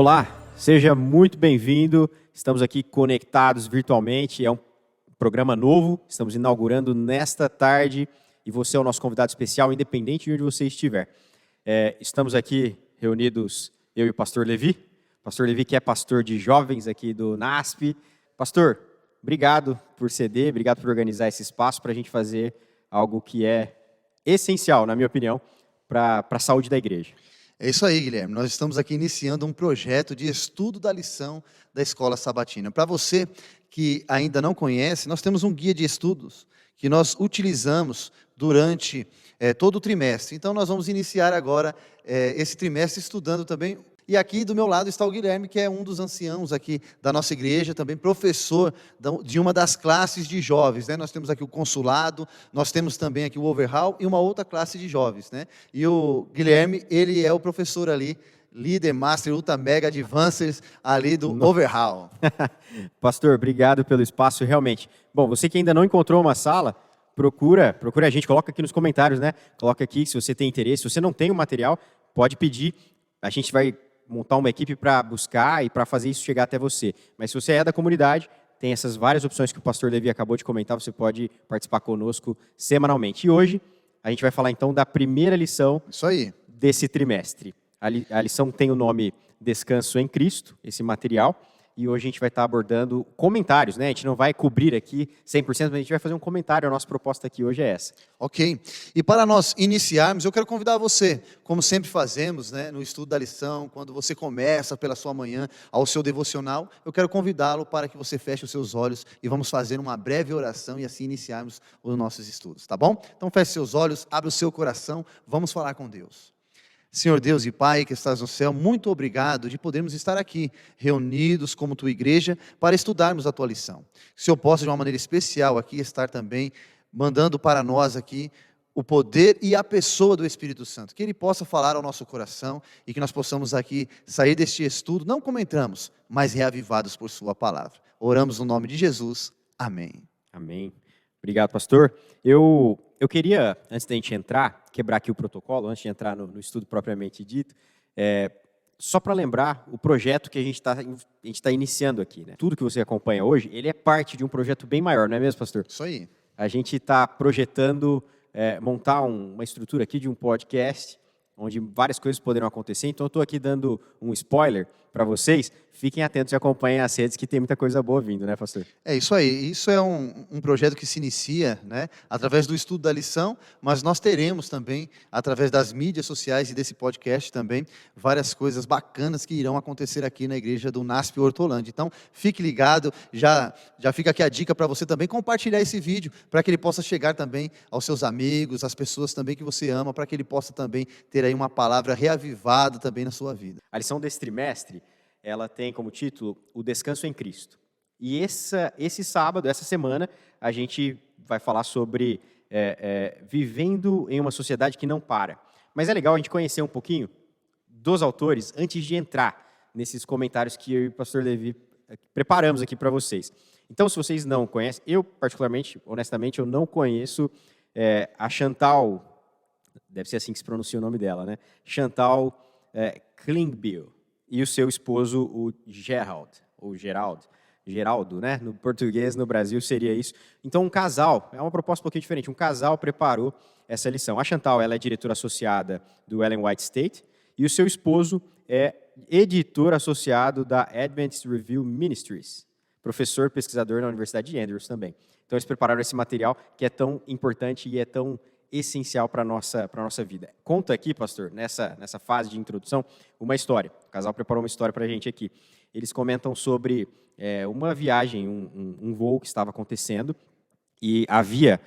Olá, seja muito bem-vindo. Estamos aqui conectados virtualmente. É um programa novo, estamos inaugurando nesta tarde e você é o nosso convidado especial, independente de onde você estiver. Estamos aqui reunidos, eu e o pastor Levi. Pastor Levi, que é pastor de jovens aqui do NASP. Pastor, obrigado por ceder, obrigado por organizar esse espaço para a gente fazer algo que é essencial, na minha opinião, para a saúde da igreja. É isso aí, Guilherme. Nós estamos aqui iniciando um projeto de estudo da lição da Escola Sabatina. Para você que ainda não conhece, nós temos um guia de estudos que nós utilizamos durante todo o trimestre. Então, nós vamos iniciar agora esse trimestre estudando também. E aqui do meu lado está o Guilherme, que é um dos anciãos aqui da nossa igreja, também professor de uma das classes de jovens, né? Nós temos aqui o consulado, nós temos também aqui o overhaul e uma outra classe de jovens, né? E o Guilherme, ele é o professor ali, líder, master, ultra, mega, advanced ali do overhaul. Pastor, obrigado pelo espaço, realmente. Bom, você que ainda não encontrou uma sala, procura a gente, coloca aqui nos comentários, né? Coloca aqui se você tem interesse, se você não tem o material, pode pedir, a gente vai montar uma equipe para buscar e para fazer isso chegar até você. Mas se você é da comunidade, tem essas várias opções que o pastor Levi acabou de comentar, você pode participar conosco semanalmente. E hoje, a gente vai falar então da primeira lição desse trimestre. A lição tem o nome Descanso em Cristo, esse material, e hoje a gente vai estar abordando comentários, né? A gente não vai cobrir aqui 100%, mas a gente vai fazer um comentário. A nossa proposta aqui hoje é essa. Ok. E para nós iniciarmos, eu quero convidar você, como sempre fazemos, né, no estudo da lição, quando você começa pela sua manhã ao seu devocional, eu quero convidá-lo para que você feche os seus olhos e vamos fazer uma breve oração e assim iniciarmos os nossos estudos, tá bom? Então feche seus olhos, abre o seu coração, vamos falar com Deus. Senhor Deus e Pai que estás no céu, muito obrigado de podermos estar aqui, reunidos como Tua igreja, para estudarmos a Tua lição. Que o Senhor possa, de uma maneira especial aqui, estar também mandando para nós aqui o poder e a pessoa do Espírito Santo. Que Ele possa falar ao nosso coração e que nós possamos aqui sair deste estudo, não como entramos, mas reavivados por Sua palavra. Oramos no nome de Jesus. Amém. Amém. Obrigado, pastor. Eu queria, antes da gente entrar, quebrar aqui o protocolo, antes de entrar no estudo propriamente dito, só para lembrar o projeto que a gente está iniciando aqui, né? Tudo que você acompanha hoje, ele é parte de um projeto bem maior, não é mesmo, pastor? Isso aí. A gente está projetando montar uma estrutura aqui de um podcast, onde várias coisas poderão acontecer. Então, eu estou aqui dando um spoiler para vocês. Fiquem atentos e acompanhem as redes, que tem muita coisa boa vindo, né, pastor? É isso aí. Isso é um projeto que se inicia, né, através do estudo da lição, mas nós teremos também, através das mídias sociais e desse podcast também, várias coisas bacanas que irão acontecer aqui na igreja do NASP Hortolândia. Então, fique ligado, já fica aqui a dica para você também compartilhar esse vídeo, para que ele possa chegar também aos seus amigos, às pessoas também que você ama, para que ele possa também ter aí uma palavra reavivada também na sua vida. A lição desse trimestre, ela tem como título o Descanso em Cristo. E esse sábado, essa semana, a gente vai falar sobre vivendo em uma sociedade que não para. Mas é legal a gente conhecer um pouquinho dos autores antes de entrar nesses comentários que eu e o pastor Levi preparamos aqui para vocês. Então, se vocês não conhecem, eu particularmente, honestamente, eu não conheço a Chantal, deve ser assim que se pronuncia o nome dela, né? Chantal Klingbeil e o seu esposo, o Geraldo, né? No português, no Brasil, seria isso. Então, um casal, é uma proposta um pouquinho diferente, um casal preparou essa lição. A Chantal, ela é diretora associada do Ellen White State e o seu esposo é editor associado da Adventist Review Ministries, professor pesquisador na Universidade de Andrews também. Então, eles prepararam esse material que é tão importante e é tão essencial para a nossa vida. Conta aqui, pastor, nessa fase de introdução, uma história. O casal preparou uma história para a gente aqui. Eles comentam sobre uma viagem, um voo que estava acontecendo, e havia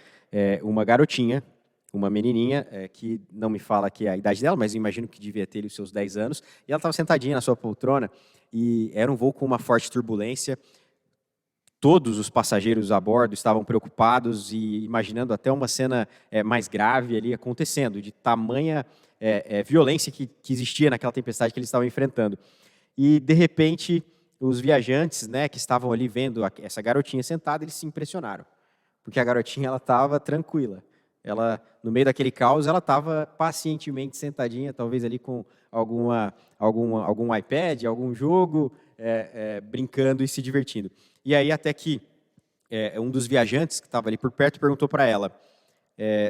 uma garotinha, uma menininha, que não me fala aqui a idade dela, mas eu imagino que devia ter os seus 10 anos, e ela estava sentadinha na sua poltrona, e era um voo com uma forte turbulência. Todos os passageiros a bordo estavam preocupados e imaginando até uma cena mais grave ali acontecendo, de tamanha violência que existia naquela tempestade que eles estavam enfrentando. E, de repente, os viajantes, né, que estavam ali vendo essa garotinha sentada, eles se impressionaram, porque a garotinha estava tranquila, ela, no meio daquele caos, ela estava pacientemente sentadinha, talvez ali com algum iPad, algum jogo, brincando e se divertindo. E aí até que um dos viajantes que estava ali por perto perguntou para ela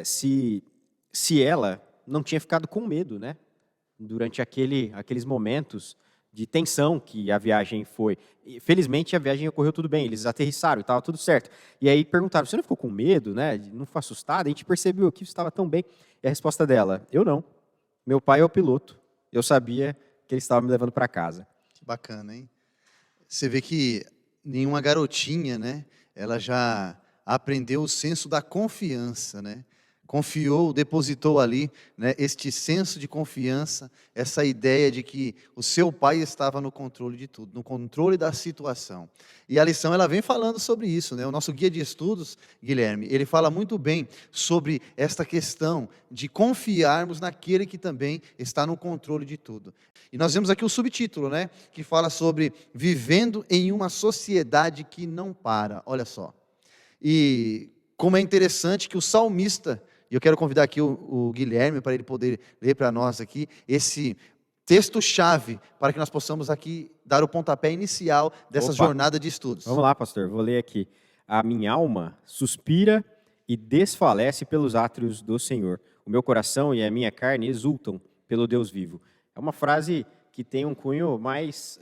se ela não tinha ficado com medo, né? Durante aqueles momentos de tensão que a viagem foi. E, felizmente, a viagem ocorreu tudo bem, eles aterrissaram e estava tudo certo. E aí perguntaram, você não ficou com medo, né? Não ficou assustada? A gente percebeu que estava tão bem. E a resposta dela, eu não. Meu pai é o piloto. Eu sabia que ele estava me levando para casa. Que bacana, hein? Você vê que nenhuma garotinha, né? Ela já aprendeu o senso da confiança, né? Confiou, depositou ali, né, este senso de confiança, essa ideia de que o seu pai estava no controle de tudo, no controle da situação. E a lição ela vem falando sobre isso, né? O nosso guia de estudos, Guilherme, ele fala muito bem sobre esta questão de confiarmos naquele que também está no controle de tudo. E nós vemos aqui o subtítulo, né, que fala sobre vivendo em uma sociedade que não para. Olha só. E como é interessante que o salmista, e eu quero convidar aqui o Guilherme para ele poder ler para nós aqui esse texto-chave para que nós possamos aqui dar o pontapé inicial dessa jornada de estudos. Vamos lá, pastor, vou ler aqui. A minha alma suspira e desfalece pelos átrios do Senhor. O meu coração e a minha carne exultam pelo Deus vivo. É uma frase que tem um cunho mais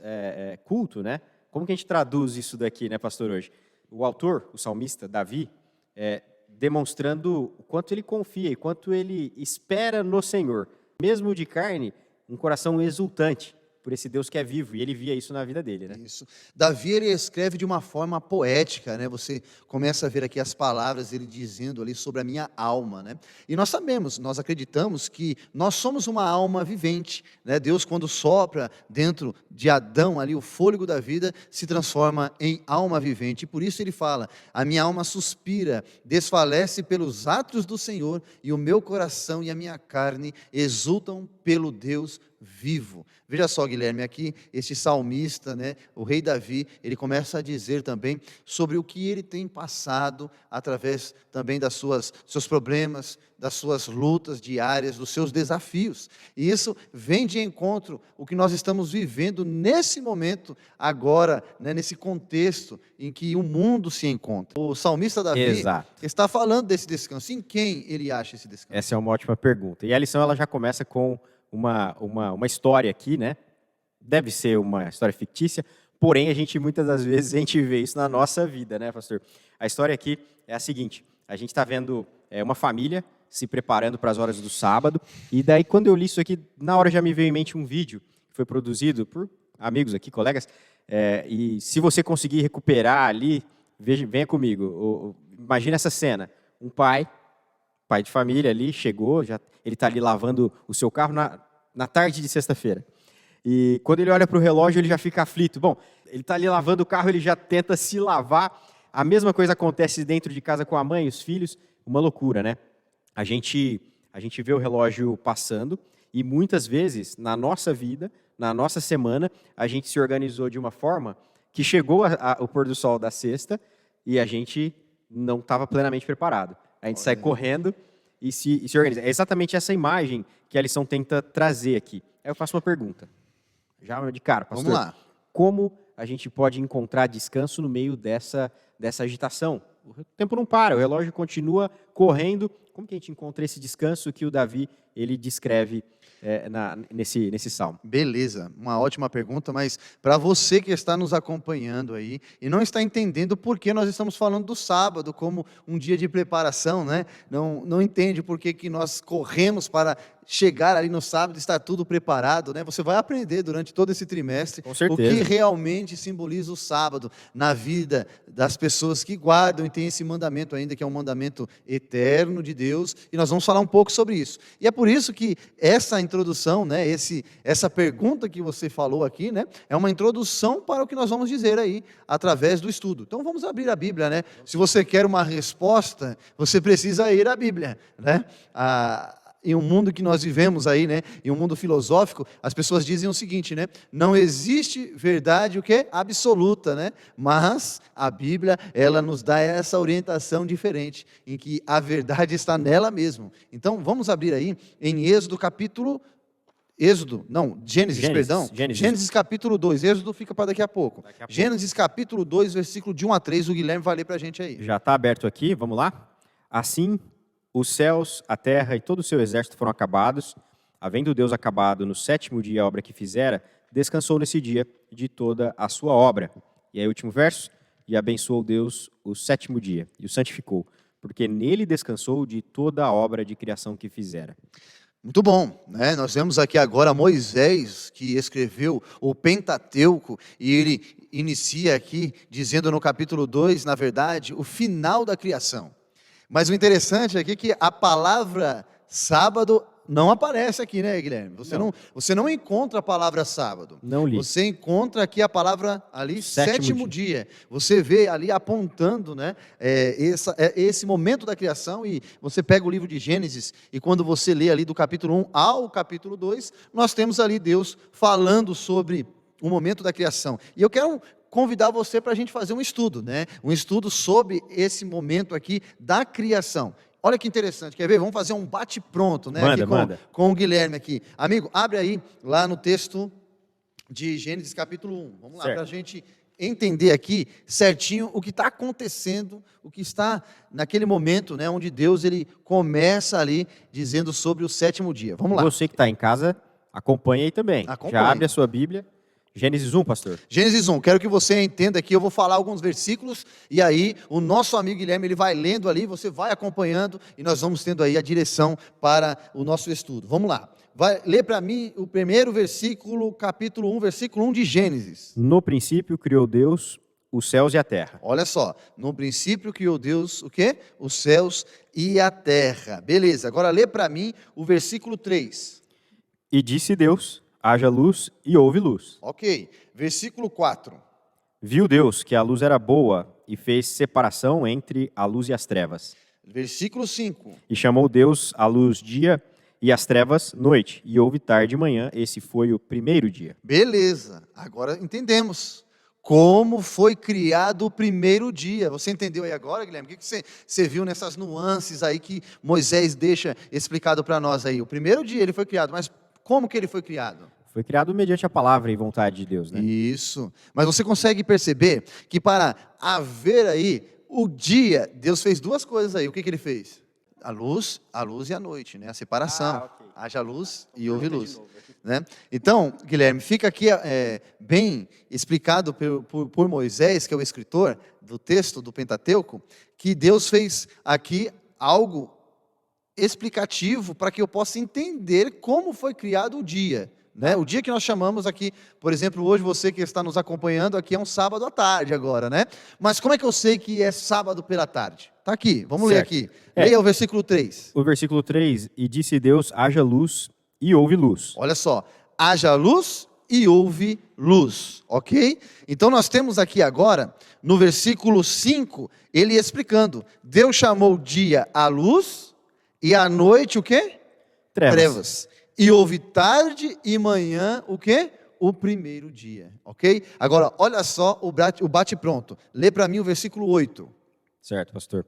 culto, né? Como que a gente traduz isso daqui, né, pastor, hoje? O autor, o salmista, Davi, demonstrando o quanto ele confia e quanto ele espera no Senhor. Mesmo de carne, um coração exultante por esse Deus que é vivo, e ele via isso na vida dele, né? Isso. Davi, ele escreve de uma forma poética, né? Você começa a ver aqui as palavras, ele dizendo ali sobre a minha alma, né? E nós sabemos, nós acreditamos que nós somos uma alma vivente, né? Deus, quando sopra dentro de Adão ali o fôlego da vida, se transforma em alma vivente, e por isso ele fala, a minha alma suspira, desfalece pelos átrios do Senhor, e o meu coração e a minha carne exultam pelo Deus vivo. Veja só, Guilherme, aqui este salmista, né, o rei Davi, ele começa a dizer também sobre o que ele tem passado através também dos seus problemas, das suas lutas diárias, dos seus desafios. E isso vem de encontro o que nós estamos vivendo nesse momento, agora, né, nesse contexto em que o mundo se encontra. O salmista Davi está falando desse descanso. Em quem ele acha esse descanso? Essa é uma ótima pergunta. E a lição ela já começa com uma história aqui, né? Deve ser uma história fictícia, porém muitas das vezes a gente vê isso na nossa vida, né, pastor? A história aqui é a seguinte: a gente está vendo uma família se preparando para as horas do sábado, e daí quando eu li isso aqui, na hora já me veio em mente um vídeo que foi produzido por amigos aqui, colegas, e se você conseguir recuperar ali, venha comigo. Imagina essa cena: um pai de família ali, chegou, ele está ali lavando o seu carro na tarde de sexta-feira. E quando ele olha para o relógio, ele já fica aflito. Bom, ele está ali lavando o carro, ele já tenta se lavar. A mesma coisa acontece dentro de casa com a mãe e os filhos. Uma loucura, né? A gente vê o relógio passando e muitas vezes, na nossa vida, na nossa semana, a gente se organizou de uma forma que chegou o pôr do sol da sexta e a gente não estava plenamente preparado. A gente sai correndo e se organiza. É exatamente essa imagem que a lição tenta trazer aqui. Aí eu faço uma pergunta, já de cara, pastor. Vamos lá. Como a gente pode encontrar descanso no meio dessa agitação? O tempo não para, o relógio continua correndo. Como que a gente encontra esse descanso que o Davi ele descreve nesse salmo? Beleza, uma ótima pergunta, mas para você que está nos acompanhando aí e não está entendendo por que nós estamos falando do sábado como um dia de preparação, né? Não entende por que nós corremos para chegar ali no sábado e estar tudo preparado, né? Você vai aprender durante todo esse trimestre o que realmente simboliza o sábado na vida das pessoas que guardam e tem esse mandamento ainda, que é um mandamento eterno de Deus, e nós vamos falar um pouco sobre isso. E é por isso que essa introdução, né, essa pergunta que você falou aqui, né, é uma introdução para o que nós vamos dizer aí, através do estudo. Então vamos abrir a Bíblia, né? Se você quer uma resposta, você precisa ir à Bíblia, né? em um mundo que nós vivemos aí, né, em um mundo filosófico, as pessoas dizem o seguinte, né, não existe verdade o quê? Absoluta, né, mas a Bíblia, ela nos dá essa orientação diferente, em que a verdade está nela mesmo. Então, vamos abrir aí em Gênesis capítulo 2, Êxodo fica para daqui a pouco. Gênesis capítulo 2, versículo de 1 a 3, o Guilherme vai ler para a gente aí. Já está aberto aqui, vamos lá? Assim, os céus, a terra e todo o seu exército foram acabados. Havendo Deus acabado no 7º dia a obra que fizera, descansou nesse dia de toda a sua obra. E aí, último verso. E abençoou Deus o 7º dia e o santificou, porque nele descansou de toda a obra de criação que fizera. Muito bom, né? Nós vemos aqui agora Moisés, que escreveu o Pentateuco, e ele inicia aqui dizendo no capítulo 2, na verdade, o final da criação. Mas o interessante aqui é que a palavra sábado não aparece aqui, né, Guilherme? Você não encontra a palavra sábado. Não li. Você encontra aqui a palavra ali, sétimo dia. Você vê ali apontando, né, esse momento da criação, e você pega o livro de Gênesis, e quando você lê ali do capítulo 1 ao capítulo 2, nós temos ali Deus falando sobre o momento da criação. E eu quero convidar você para a gente fazer um estudo, né? Um estudo sobre esse momento aqui da criação. Olha que interessante, quer ver? Vamos fazer um bate-pronto, né? Manda. Com o Guilherme aqui. Amigo, abre aí, lá no texto de Gênesis capítulo 1. Vamos lá, para a gente entender aqui certinho o que está acontecendo, o que está naquele momento, né? Onde Deus, ele começa ali dizendo sobre o 7º dia. Vamos lá. Você que está em casa, acompanha aí também. Acompanhe. Já abre a sua Bíblia. Gênesis 1, pastor. Gênesis 1, quero que você entenda aqui, eu vou falar alguns versículos, e aí o nosso amigo Guilherme, ele vai lendo ali, você vai acompanhando, e nós vamos tendo aí a direção para o nosso estudo. Vamos lá, vai ler para mim o primeiro versículo, capítulo 1, versículo 1 de Gênesis. No princípio criou Deus os céus e a terra. Olha só, no princípio criou Deus o quê? Os céus e a terra. Beleza, agora lê para mim o versículo 3. E disse Deus: haja luz, e houve luz. Ok, versículo 4. Viu Deus que a luz era boa, e fez separação entre a luz e as trevas. Versículo 5. E chamou Deus a luz dia, e as trevas noite. E houve tarde e manhã, esse foi o primeiro dia. Beleza, agora entendemos como foi criado o primeiro dia. Você entendeu aí agora, Guilherme? O que você viu nessas nuances aí que Moisés deixa explicado para nós aí? O primeiro dia ele foi criado, mas como que ele foi criado? Foi criado mediante a palavra e vontade de Deus, né? Isso. Mas você consegue perceber que para haver aí o dia, Deus fez duas coisas aí. O que ele fez? A luz e a noite, né? A separação. Ok. Haja luz e houve luz. Né? Então, Guilherme, fica aqui bem explicado por Moisés, que é o escritor do texto do Pentateuco, que Deus fez aqui algo explicativo para que eu possa entender como foi criado o dia, né? O dia que nós chamamos aqui, por exemplo, hoje você que está nos acompanhando aqui é um sábado à tarde agora, né? Mas como é que eu sei que é sábado pela tarde? Está aqui, vamos ler aqui. Leia o versículo 3. O versículo 3, e disse Deus, haja luz, e houve luz. Olha só, haja luz e houve luz, ok? Então nós temos aqui agora, no versículo 5, ele explicando, Deus chamou dia a luz, e à noite o quê? Trevas. E houve tarde e manhã o quê? O primeiro dia, ok? Agora, olha só o bate-pronto. Lê para mim o versículo 8. Certo, pastor.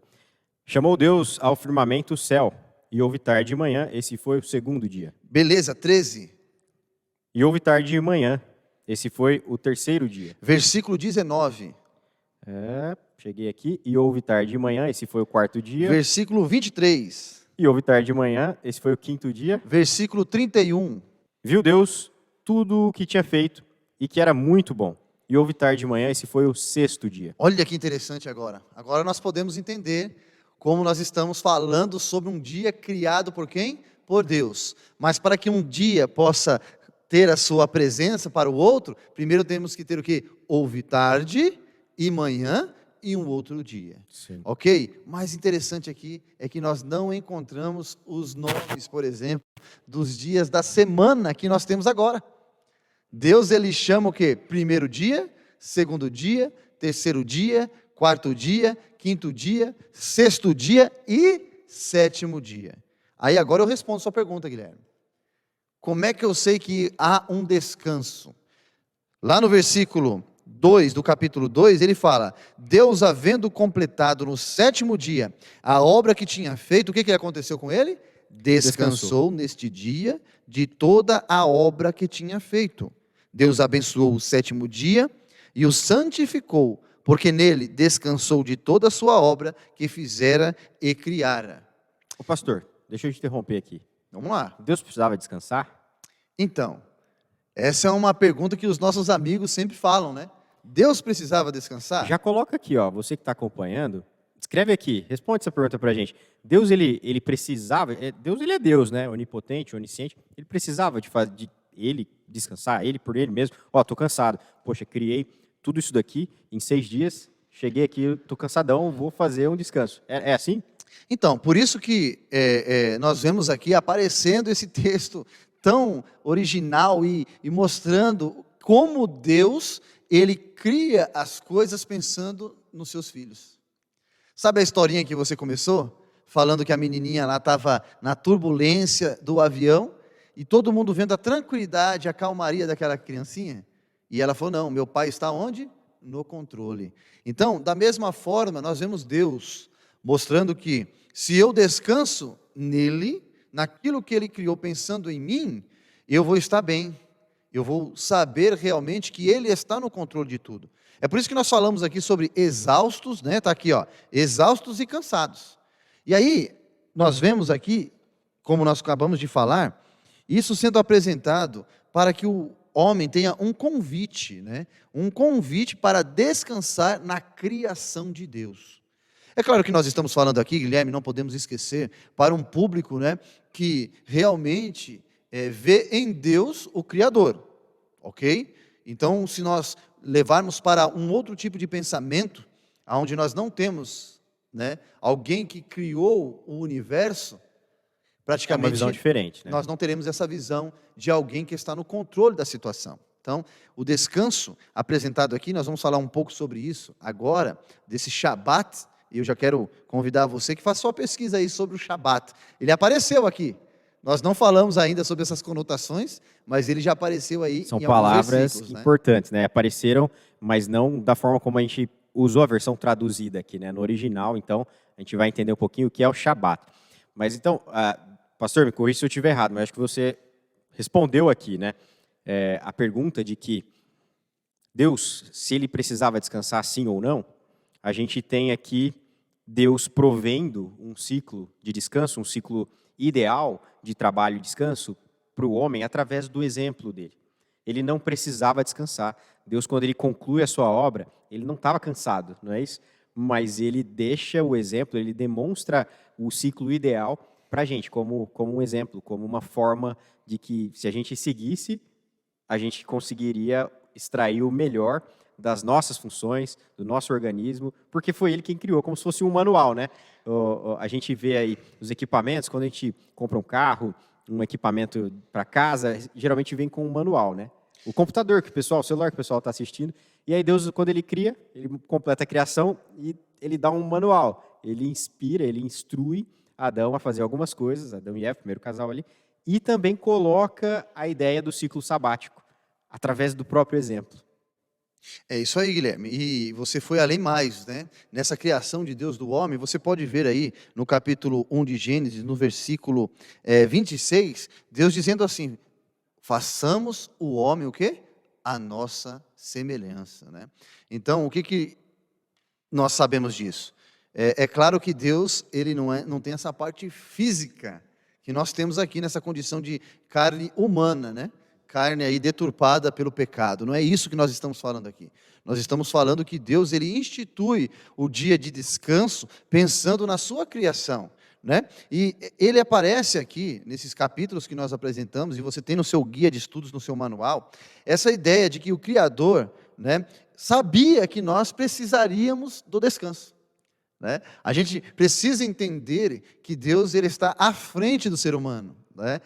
Chamou Deus ao firmamento o céu, e houve tarde e manhã, esse foi o segundo dia. Beleza, 13. E houve tarde e manhã, esse foi o terceiro dia. Versículo 19. Cheguei aqui, e houve tarde e manhã, esse foi o quarto dia. Versículo 23. E houve tarde e manhã, esse foi o quinto dia. Versículo 31. Viu Deus tudo o que tinha feito, e que era muito bom. E houve tarde e manhã, esse foi o sexto dia. Olha que interessante agora. Agora nós podemos entender como nós estamos falando sobre um dia criado por quem? Por Deus. Mas para que um dia possa ter a sua presença para o outro, primeiro temos que ter o quê? Houve tarde e manhã e um outro dia. Sim. Ok? Mais interessante aqui é que nós não encontramos os nomes, por exemplo, dos dias da semana que nós temos agora. Deus, ele chama o quê? Primeiro dia, segundo dia, terceiro dia, quarto dia, quinto dia, sexto dia e sétimo dia. Aí agora eu respondo sua pergunta, Guilherme. Como é que eu sei que há um descanso? Lá no versículo 2 do capítulo 2, ele fala: Deus, havendo completado no 7º dia a obra que tinha feito, o que aconteceu com ele? Descansou neste dia de toda a obra que tinha feito. Deus abençoou o 7º dia e o santificou, porque nele descansou de toda a sua obra que fizera e criara. Ô pastor, deixa eu te interromper aqui. Vamos lá. Deus precisava descansar? Então, essa é uma pergunta que os nossos amigos sempre falam, né? Deus precisava descansar? Já coloca aqui, ó, você que está acompanhando, escreve aqui, responde essa pergunta para a gente. Deus, ele precisava, Deus, ele é Deus, né? Onipotente, onisciente. Ele precisava de ele descansar, ele por ele mesmo. Ó, tô cansado. Poxa, criei tudo isso daqui em 6 dias, cheguei aqui, tô cansadão, vou fazer um descanso. É assim? Então, por isso que nós vemos aqui aparecendo esse texto tão original e mostrando como Deus, ele cria as coisas pensando nos seus filhos. Sabe a historinha que você começou? Falando que a menininha lá estava na turbulência do avião e todo mundo vendo a tranquilidade, a calmaria daquela criancinha. E ela falou, não, meu pai está onde? No controle. Então, da mesma forma, nós vemos Deus mostrando que se eu descanso nele, naquilo que ele criou pensando em mim, eu vou estar bem. Eu vou saber realmente que ele está no controle de tudo. É por isso que nós falamos aqui sobre exaustos, né? Está aqui, ó, exaustos e cansados. E aí, nós vemos aqui, como nós acabamos de falar, isso sendo apresentado para que o homem tenha um convite, né? Um convite para descansar na criação de Deus. É claro que nós estamos falando aqui, Guilherme, não podemos esquecer, para um público, né, que realmente vê em Deus o Criador, ok? Então, se nós levarmos para um outro tipo de pensamento, onde nós não temos, né, alguém que criou o universo, praticamente uma visão diferente, né? Nós não teremos essa visão de alguém que está no controle da situação. Então, o descanso apresentado aqui, nós vamos falar um pouco sobre isso agora, desse Shabat, e eu já quero convidar você que faça sua pesquisa aí sobre o Shabat. Ele apareceu aqui. Nós não falamos ainda sobre essas conotações, mas ele já apareceu aí. São em palavras né? importantes, né? Apareceram, mas não da forma como a gente usou a versão traduzida aqui, né? No original, então, a gente vai entender um pouquinho o que é o Shabat. Mas então, pastor, me corrija se eu estiver errado, mas acho que você respondeu aqui, né? A pergunta de que Deus, se ele precisava descansar sim ou não, a gente tem aqui Deus provendo um ciclo de descanso, um ciclo ideal de trabalho e descanso para o homem através do exemplo dele. Ele não precisava descansar. Deus, quando ele conclui a sua obra, ele não estava cansado, não é isso? Mas ele deixa o exemplo, ele demonstra o ciclo ideal para a gente, como um exemplo, como uma forma de que, se a gente seguisse, a gente conseguiria extrair o melhor das nossas funções, do nosso organismo, porque foi ele quem criou, como se fosse um manual, né? A gente vê aí os equipamentos, quando a gente compra um carro, um equipamento para casa, geralmente vem com um manual, né? O computador, o celular que o pessoal está assistindo, e aí Deus, quando ele cria, ele completa a criação e ele dá um manual, ele inspira, ele instrui Adão a fazer algumas coisas, Adão e Eva, primeiro casal ali, e também coloca a ideia do ciclo sabático, através do próprio exemplo. É isso aí, Guilherme. E você foi além mais, né? Nessa criação de Deus do homem, você pode ver aí no capítulo 1 de Gênesis, no versículo 26, Deus dizendo assim, façamos o homem o quê? A nossa semelhança, né? Então, o que nós sabemos disso? É claro que Deus, ele não tem essa parte física que nós temos aqui nessa condição de carne humana, né? Carne aí deturpada pelo pecado. Não é isso que nós estamos falando aqui. Nós estamos falando que Deus, ele institui o dia de descanso pensando na sua criação, né? E ele aparece aqui nesses capítulos que nós apresentamos, e você tem no seu guia de estudos, no seu manual, essa ideia de que o Criador, né, sabia que nós precisaríamos do descanso, né? A gente precisa entender que Deus, ele está à frente do ser humano, né?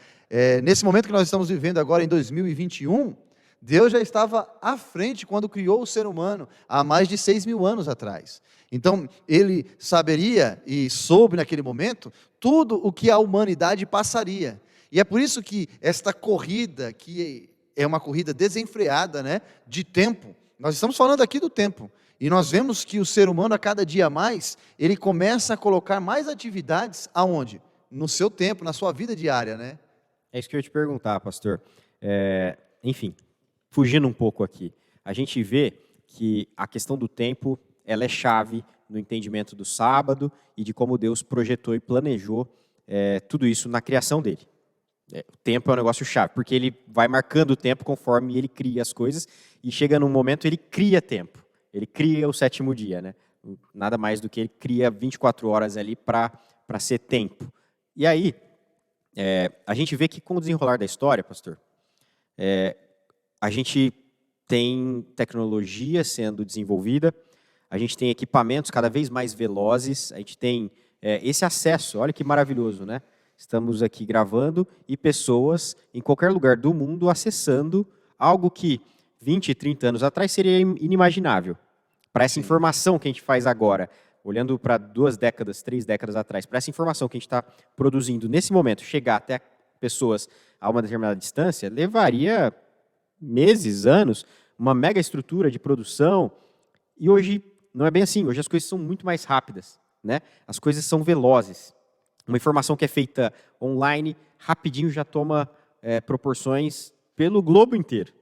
Nesse momento que nós estamos vivendo agora em 2021, Deus já estava à frente quando criou o ser humano, há mais de 6.000 anos atrás. Então, ele saberia e soube naquele momento tudo o que a humanidade passaria. E é por isso que esta corrida, que é uma corrida desenfreada, né, de tempo, nós estamos falando aqui do tempo, e nós vemos que o ser humano, a cada dia mais, ele começa a colocar mais atividades aonde? No seu tempo, na sua vida diária, né? É isso que eu ia te perguntar, pastor. Enfim, fugindo um pouco aqui, a gente vê que a questão do tempo, ela é chave no entendimento do sábado e de como Deus projetou e planejou tudo isso na criação dele. O tempo é um negócio chave, porque ele vai marcando o tempo conforme ele cria as coisas e chega num momento ele cria tempo. Ele cria o 7º dia, né? Nada mais do que ele cria 24 horas ali para ser tempo. E aí, a gente vê que com o desenrolar da história, pastor, a gente tem tecnologia sendo desenvolvida, a gente tem equipamentos cada vez mais velozes, a gente tem esse acesso, olha que maravilhoso, né? Estamos aqui gravando e pessoas em qualquer lugar do mundo acessando algo que 20, 30 anos atrás seria inimaginável. Para essa informação que a gente faz agora, olhando para 2 décadas, 3 décadas atrás, para essa informação que a gente está produzindo nesse momento, chegar até pessoas a uma determinada distância, levaria meses, anos, uma mega estrutura de produção. E hoje não é bem assim, hoje as coisas são muito mais rápidas, né? As coisas são velozes. Uma informação que é feita online, rapidinho já toma proporções pelo globo inteiro.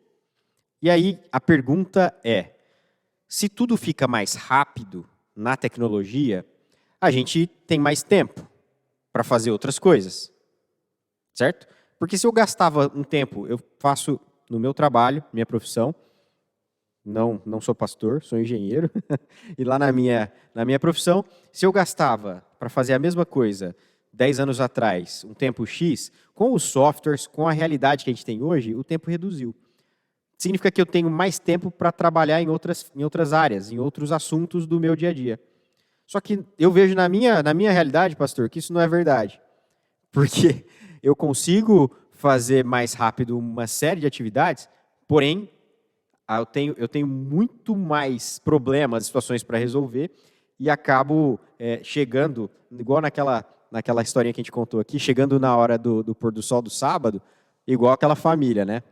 E aí a pergunta é, se tudo fica mais rápido na tecnologia, a gente tem mais tempo para fazer outras coisas, certo? Porque se eu gastava um tempo, eu faço no meu trabalho, minha profissão, não sou pastor, sou engenheiro, e lá na minha profissão, se eu gastava para fazer a mesma coisa 10 anos atrás, um tempo X, com os softwares, com a realidade que a gente tem hoje, o tempo reduziu. Significa que eu tenho mais tempo para trabalhar em outras áreas, em outros assuntos do meu dia a dia. Só que eu vejo na minha realidade, pastor, que isso não é verdade. Porque eu consigo fazer mais rápido uma série de atividades, porém, eu tenho muito mais problemas, situações para resolver, e acabo chegando, igual naquela historinha que a gente contou aqui, chegando na hora do pôr do sol do sábado, igual aquela família, né?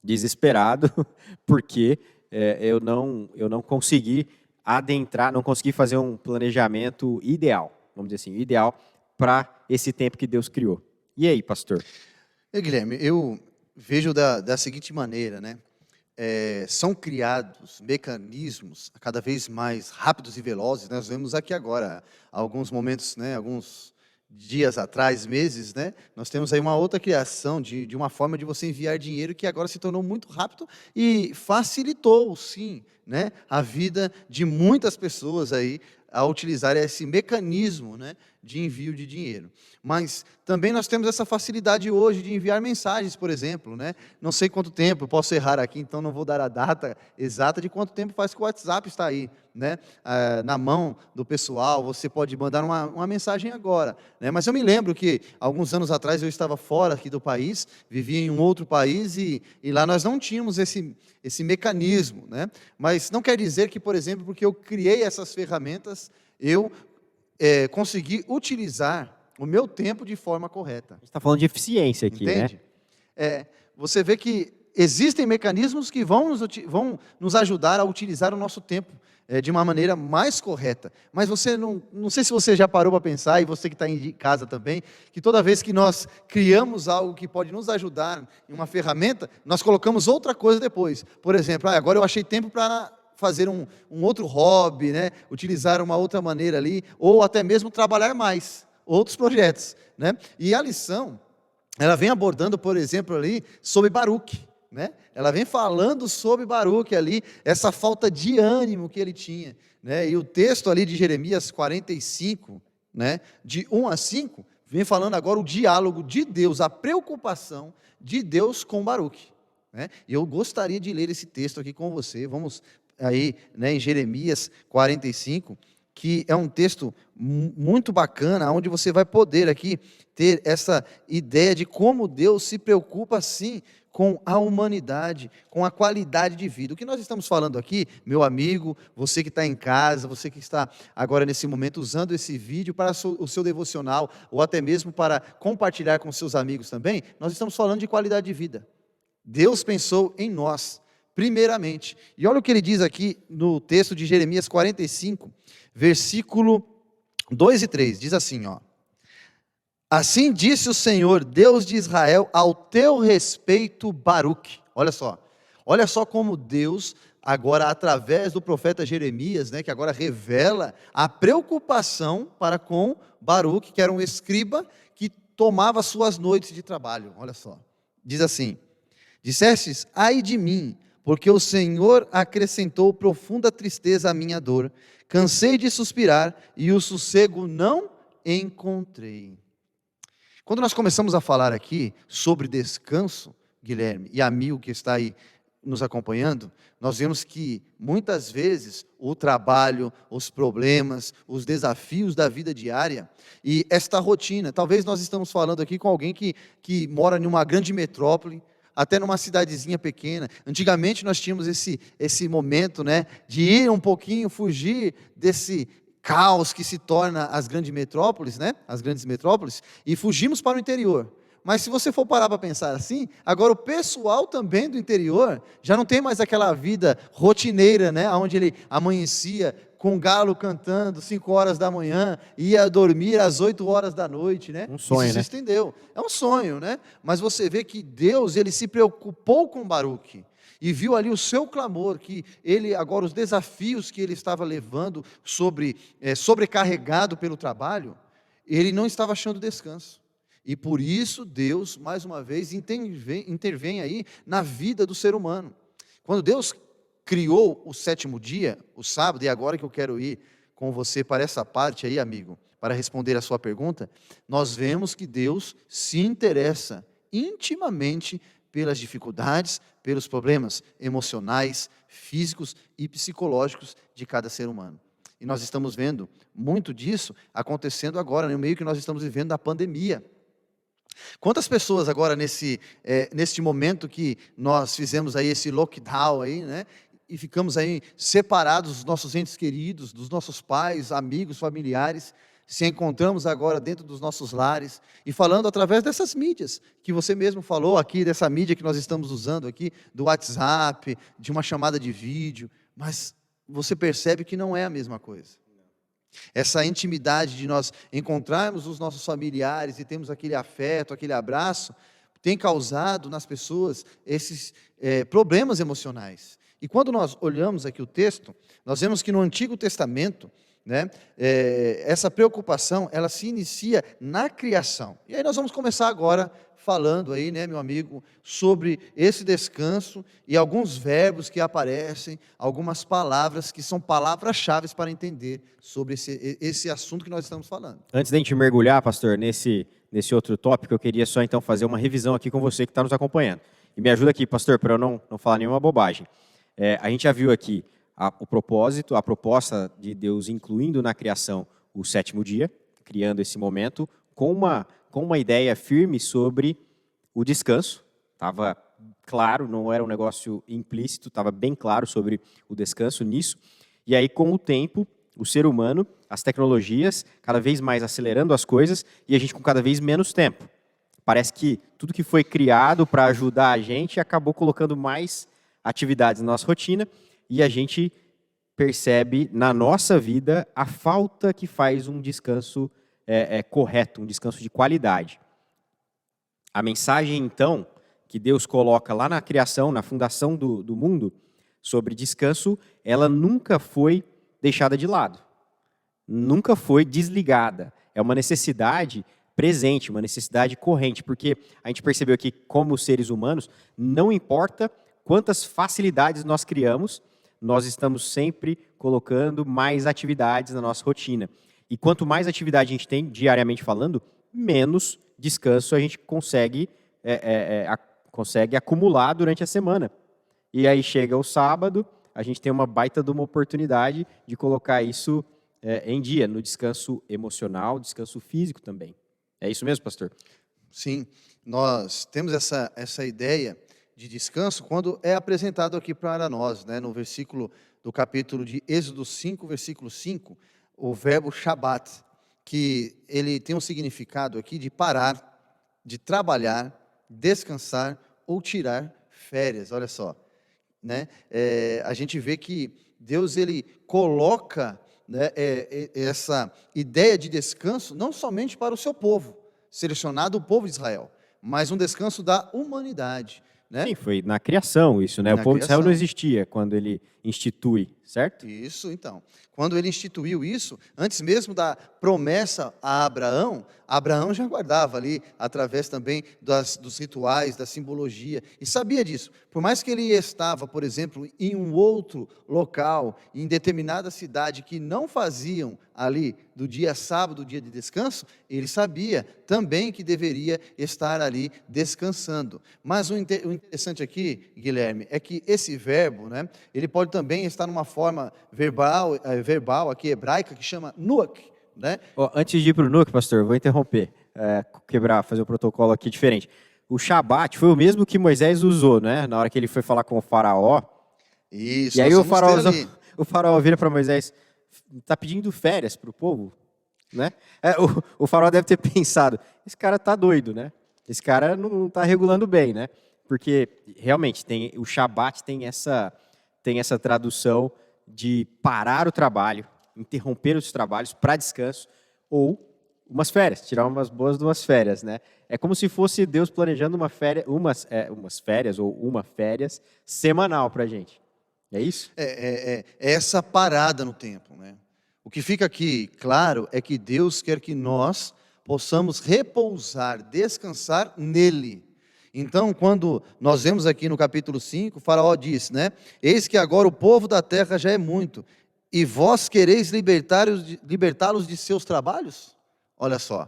Desesperado, porque eu não consegui adentrar, não consegui fazer um planejamento ideal, vamos dizer assim, ideal para esse tempo que Deus criou. E aí, pastor? Guilherme, eu vejo da seguinte maneira, né? São criados mecanismos cada vez mais rápidos e velozes. Nós vemos aqui agora, alguns momentos, né, alguns dias atrás, meses, né, nós temos aí uma outra criação de uma forma de você enviar dinheiro que agora se tornou muito rápido e facilitou, sim, né, a vida de muitas pessoas aí a utilizar esse mecanismo, né, de envio de dinheiro. Mas também nós temos essa facilidade hoje de enviar mensagens, por exemplo, né? Não sei quanto tempo, eu posso errar aqui, então não vou dar a data exata de quanto tempo faz que o WhatsApp está aí, né? Na mão do pessoal, você pode mandar uma mensagem agora, né? Mas eu me lembro que alguns anos atrás eu estava fora aqui do país, vivia em um outro país e lá nós não tínhamos esse mecanismo, né? Mas não quer dizer que, por exemplo, porque eu criei essas ferramentas, eu consegui utilizar o meu tempo de forma correta. A gente está falando de eficiência aqui, entende? Né? Você vê que existem mecanismos que vão nos ajudar a utilizar o nosso tempo de uma maneira mais correta. Mas você não sei se você já parou para pensar, e você que está em casa também, que toda vez que nós criamos algo que pode nos ajudar em uma ferramenta, nós colocamos outra coisa depois. Por exemplo, agora eu achei tempo para fazer um outro hobby, né? Utilizar uma outra maneira ali, ou até mesmo trabalhar mais, outros projetos, né? E a lição, ela vem abordando, por exemplo, ali, sobre Baruque, né? Ela vem falando sobre Baruque ali, essa falta de ânimo que ele tinha, né? E o texto ali de Jeremias 45, né? De 1 a 5, vem falando agora o diálogo de Deus, a preocupação de Deus com Baruque, né? E eu gostaria de ler esse texto aqui com você. Vamos aí, né, em Jeremias 45, que é um texto muito bacana, onde você vai poder aqui ter essa ideia de como Deus se preocupa, sim, com a humanidade, com a qualidade de vida. O que nós estamos falando aqui, meu amigo, você que está em casa, você que está agora nesse momento usando esse vídeo para o seu devocional, ou até mesmo para compartilhar com seus amigos também, nós estamos falando de qualidade de vida. Deus pensou em nós, primeiramente. E olha o que ele diz aqui no texto de Jeremias 45, versículo 2 e 3, diz assim, ó. Assim disse o Senhor, Deus de Israel, ao teu respeito, Baruque. Olha só como Deus, agora através do profeta Jeremias, né, que agora revela a preocupação para com Baruque, que era um escriba que tomava suas noites de trabalho. Olha só, diz assim, dissestes, ai de mim, porque o Senhor acrescentou profunda tristeza à minha dor, cansei de suspirar e o sossego não encontrei. Quando nós começamos a falar aqui sobre descanso, Guilherme, e amigo que está aí nos acompanhando, nós vemos que muitas vezes o trabalho, os problemas, os desafios da vida diária e esta rotina, talvez nós estamos falando aqui com alguém que mora em uma grande metrópole, até numa cidadezinha pequena. Antigamente nós tínhamos esse momento, né, de ir um pouquinho, fugir desse caos que se torna as grandes metrópoles, né? As grandes metrópoles, e fugimos para o interior. Mas se você for parar para pensar assim, agora o pessoal também do interior já não tem mais aquela vida rotineira, né? Onde ele amanhecia com o galo cantando 5 horas da manhã, ia dormir às 8 horas da noite, né? Um sonho, isso se estendeu. É um sonho, né? Mas você vê que Deus, ele se preocupou com Baruque. E viu ali o seu clamor, que ele, agora os desafios que ele estava levando, sobrecarregado pelo trabalho, ele não estava achando descanso. E por isso Deus, mais uma vez, intervém aí na vida do ser humano. Quando Deus criou o 7º dia, o sábado, e agora que eu quero ir com você para essa parte aí, amigo, para responder a sua pergunta, nós vemos que Deus se interessa intimamente pelas dificuldades, pelos problemas emocionais, físicos e psicológicos de cada ser humano. E nós estamos vendo muito disso acontecendo agora, no meio que nós estamos vivendo da pandemia. Quantas pessoas agora neste momento que nós fizemos aí esse lockdown aí, né? E ficamos aí separados dos nossos entes queridos, dos nossos pais, amigos, familiares, se encontramos agora dentro dos nossos lares e falando através dessas mídias, que você mesmo falou aqui, dessa mídia que nós estamos usando aqui, do WhatsApp, de uma chamada de vídeo, mas você percebe que não é a mesma coisa. Essa intimidade de nós encontrarmos os nossos familiares e termos aquele afeto, aquele abraço, tem causado nas pessoas esses problemas emocionais. E quando nós olhamos aqui o texto, nós vemos que no Antigo Testamento, né, essa preocupação, ela se inicia na criação. E aí nós vamos começar agora falando aí, né, meu amigo, sobre esse descanso e alguns verbos que aparecem, algumas palavras que são palavras-chave para entender sobre esse assunto que nós estamos falando. Antes da gente mergulhar, pastor, nesse outro tópico, eu queria só então fazer uma revisão aqui com você que está nos acompanhando. E me ajuda aqui, pastor, para eu não falar nenhuma bobagem. A gente já viu aqui o propósito, a proposta de Deus incluindo na criação o 7º dia, criando esse momento, com uma ideia firme sobre o descanso. Estava claro, não era um negócio implícito, estava bem claro sobre o descanso nisso. E aí, com o tempo, o ser humano, as tecnologias, cada vez mais acelerando as coisas e a gente com cada vez menos tempo. Parece que tudo que foi criado para ajudar a gente acabou colocando mais atividades na nossa rotina e a gente percebe na nossa vida a falta que faz um descanso correto, um descanso de qualidade. A mensagem, então, que Deus coloca lá na criação, na fundação do mundo, sobre descanso, ela nunca foi deixada de lado, nunca foi desligada. É uma necessidade presente, uma necessidade corrente, porque a gente percebeu que, como seres humanos, não importa quantas facilidades nós criamos, nós estamos sempre colocando mais atividades na nossa rotina. E quanto mais atividade a gente tem, diariamente falando, menos descanso a gente consegue acumular durante a semana. E aí chega o sábado, a gente tem uma baita de uma oportunidade de colocar isso em dia, no descanso emocional, descanso físico também. É isso mesmo, pastor? Sim, nós temos essa ideia de descanso quando é apresentado aqui para nós, né, no versículo do capítulo de Êxodo 5, versículo 5, o verbo Shabat, que ele tem um significado aqui de parar, de trabalhar, descansar ou tirar férias. Olha só, né? A gente vê que Deus ele coloca, né, essa ideia de descanso não somente para o seu povo, selecionado o povo de Israel, mas um descanso da humanidade, né? Sim, foi na criação isso, né? O Na povo de Israel não criação. existia quando ele institui, certo? Isso, então. Quando ele instituiu isso, antes mesmo da promessa a Abraão, Abraão já guardava ali, através também dos rituais, da simbologia, e sabia disso. Por mais que ele estava, por exemplo, em um outro local, em determinada cidade, que não faziam ali do dia sábado, dia de descanso, ele sabia também que deveria estar ali descansando. Mas o interessante aqui, Guilherme, é que esse verbo, né, ele pode também estar numa forma verbal aqui, hebraica, que chama nuak, né? Ó, antes de ir para o Nuke, pastor, vou interromper, fazer um protocolo aqui diferente. O Shabat foi o mesmo que Moisés usou, né? Na hora que ele foi falar com o faraó. Isso, E aí nós vamos ter ali. o faraó vira para Moisés, está pedindo férias para o povo, né? O faraó deve ter pensado, esse cara tá doido, né? Esse cara não está regulando bem, né? Porque realmente o Shabat tem essa tradução de parar o trabalho, interromper os trabalhos para descanso, ou umas férias, tirar umas férias, né? É como se fosse Deus planejando umas férias ou uma férias semanal para a gente. É isso? É essa parada no tempo, né? O que fica aqui claro é que Deus quer que nós possamos repousar, descansar nele. Então, quando nós vemos aqui no capítulo 5, o faraó diz, né? Eis que agora o povo da terra já é muito, e vós quereis libertá-los de seus trabalhos? Olha só.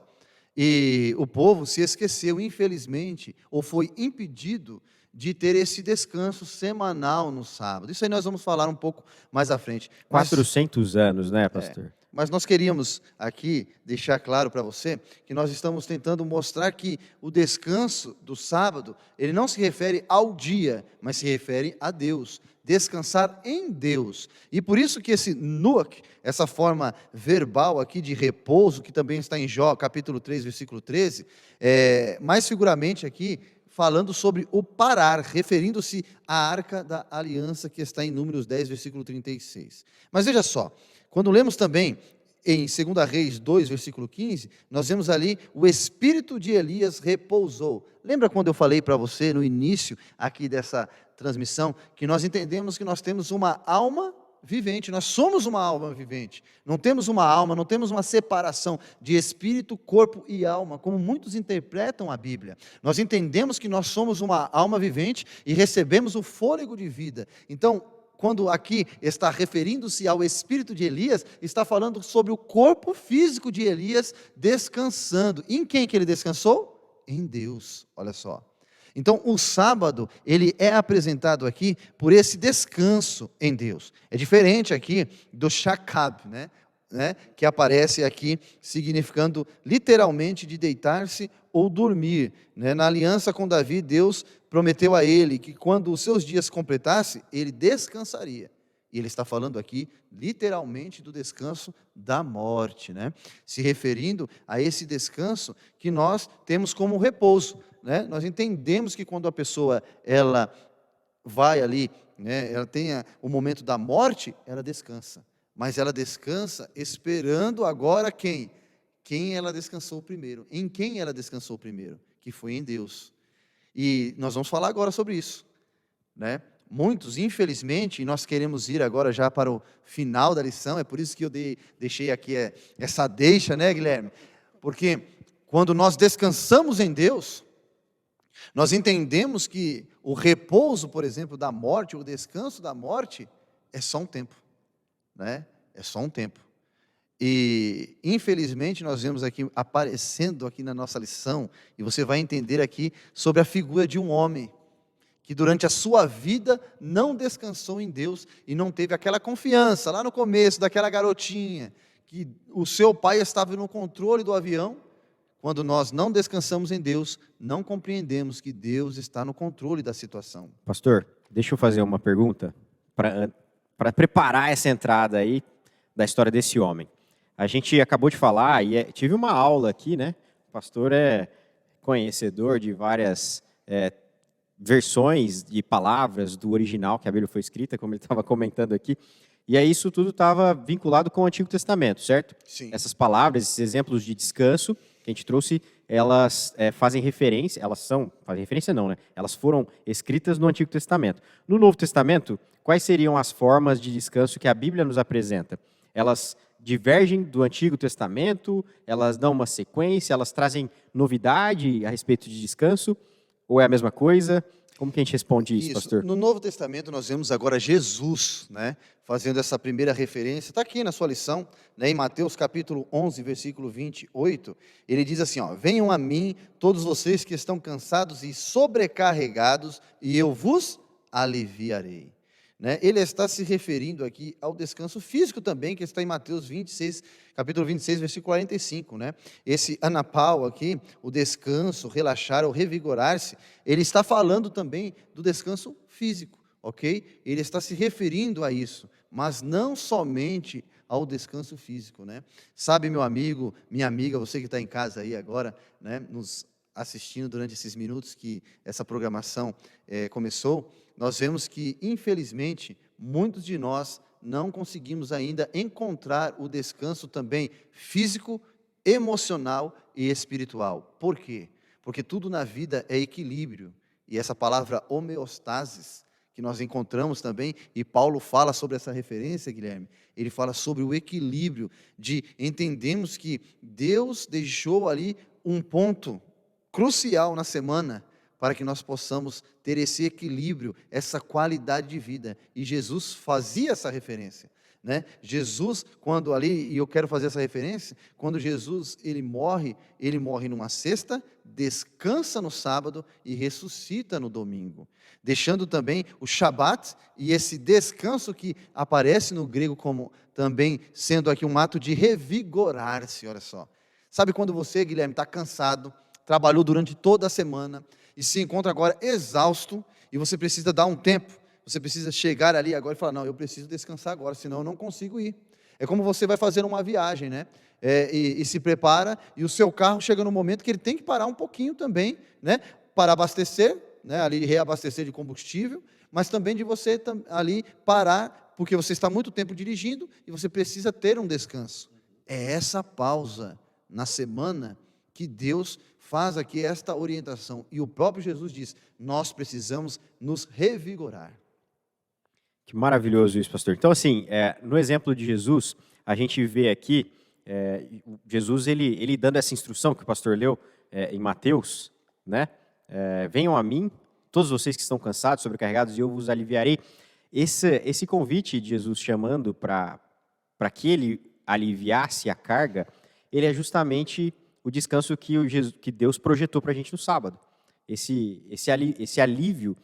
E o povo se esqueceu, infelizmente, ou foi impedido de ter esse descanso semanal no sábado. Isso aí nós vamos falar um pouco mais à frente. 400 anos, né, pastor? Mas nós queríamos aqui deixar claro para você que nós estamos tentando mostrar que o descanso do sábado, ele não se refere ao dia, mas se refere a Deus. Descansar em Deus. E por isso que esse nuak, essa forma verbal aqui de repouso, que também está em Jó, capítulo 3, versículo 13, mais figuramente aqui, falando sobre o parar, referindo-se à arca da aliança, que está em Números 10, versículo 36. Mas veja só, quando lemos também em 2 Reis 2, versículo 15, nós vemos ali, o espírito de Elias repousou. Lembra quando eu falei para você, no início aqui dessa transmissão, que nós entendemos que nós temos uma alma vivente, nós somos uma alma vivente, não temos uma alma, não temos uma separação de espírito, corpo e alma, como muitos interpretam a Bíblia. Nós entendemos que nós somos uma alma vivente e recebemos o fôlego de vida. Então, quando aqui está referindo-se ao espírito de Elias, está falando sobre o corpo físico de Elias descansando. Em quem que ele descansou? Em Deus, olha só. Então, o sábado, ele é apresentado aqui por esse descanso em Deus. É diferente aqui do shakab, né? Que aparece aqui significando literalmente de deitar-se ou dormir. Né? Na aliança com Davi, Deus prometeu a ele que quando os seus dias completasse, ele descansaria. E ele está falando aqui literalmente do descanso da morte, né? Se referindo a esse descanso que nós temos como repouso. Né? Nós entendemos que quando a pessoa ela vai ali, né, ela tem o momento da morte, ela descansa. Mas ela descansa esperando agora quem? Quem ela descansou primeiro. Em quem ela descansou primeiro? Que foi em Deus. E nós vamos falar agora sobre isso, né? Muitos, infelizmente, e nós queremos ir agora já para o final da lição, é por isso que eu deixei aqui essa deixa, né, Guilherme? Porque quando nós descansamos em Deus, nós entendemos que o repouso, por exemplo, da morte, o descanso da morte, é só um tempo, né? É só um tempo. E, infelizmente, nós vemos aqui, aparecendo aqui na nossa lição, e você vai entender aqui sobre a figura de um homem, que durante a sua vida não descansou em Deus, e não teve aquela confiança, lá no começo, daquela garotinha, que o seu pai estava no controle do avião, quando nós não descansamos em Deus, não compreendemos que Deus está no controle da situação. Pastor, deixa eu fazer uma pergunta para preparar essa entrada aí da história desse homem. A gente acabou de falar e tive uma aula aqui, né? O pastor é conhecedor de várias versões de palavras do original que a Bíblia foi escrita, como ele estava comentando aqui. E aí isso tudo estava vinculado com o Antigo Testamento, certo? Sim. Essas palavras, esses exemplos de descanso que a gente trouxe, elas fazem referência, fazem referência não, né? Elas foram escritas no Antigo Testamento. No Novo Testamento, quais seriam as formas de descanso que a Bíblia nos apresenta? Elas divergem do Antigo Testamento, elas dão uma sequência, elas trazem novidade a respeito de descanso, ou é a mesma coisa? Como que a gente responde isso, pastor? No Novo Testamento nós vemos agora Jesus, né, fazendo essa primeira referência. Está aqui na sua lição, né, em Mateus capítulo 11, versículo 28, ele diz assim, ó, venham a mim todos vocês que estão cansados e sobrecarregados, e eu vos aliviarei. Né? Ele está se referindo aqui ao descanso físico também, que está em Mateus 26, capítulo 26, versículo 45. Né? Esse anapau aqui, o descanso, relaxar ou revigorar-se, ele está falando também do descanso físico, ok? Ele está se referindo a isso, mas não somente ao descanso físico. Né? Sabe, meu amigo, minha amiga, você que está em casa aí agora, né, nos assistindo durante esses minutos que essa programação começou, nós vemos que, infelizmente, muitos de nós não conseguimos ainda encontrar o descanso também físico, emocional e espiritual. Por quê? Porque tudo na vida é equilíbrio. E essa palavra homeostasis, que nós encontramos também, e Paulo fala sobre essa referência, Guilherme, ele fala sobre o equilíbrio de entendermos que Deus deixou ali um ponto crucial na semana, para que nós possamos ter esse equilíbrio, essa qualidade de vida. E Jesus fazia essa referência. Né? Jesus, quando ali, e eu quero fazer essa referência, quando Jesus ele morre numa sexta, descansa no sábado e ressuscita no domingo. Deixando também o Shabat e esse descanso que aparece no grego como também sendo aqui um ato de revigorar-se, olha só. Sabe quando você, Guilherme, está cansado, trabalhou durante toda a semana, e se encontra agora exausto, e você precisa dar um tempo, você precisa chegar ali agora e falar, não, eu preciso descansar agora, senão eu não consigo ir. É como você vai fazer uma viagem, né? E se prepara, e o seu carro chega no momento que ele tem que parar um pouquinho também, né? Para abastecer, né? Ali reabastecer de combustível, mas também de você ali parar, porque você está muito tempo dirigindo, e você precisa ter um descanso. É essa pausa na semana que Deus faz aqui esta orientação, e o próprio Jesus diz, nós precisamos nos revigorar. Que maravilhoso isso, pastor. Então, assim, no exemplo de Jesus, a gente vê aqui, Jesus, ele dando essa instrução que o pastor leu em Mateus, né? Venham a mim, todos vocês que estão cansados, sobrecarregados, e eu vos aliviarei. Esse convite de Jesus chamando para que ele aliviasse a carga, ele é justamente o descanso que Deus projetou para a gente no sábado. Esse alívio,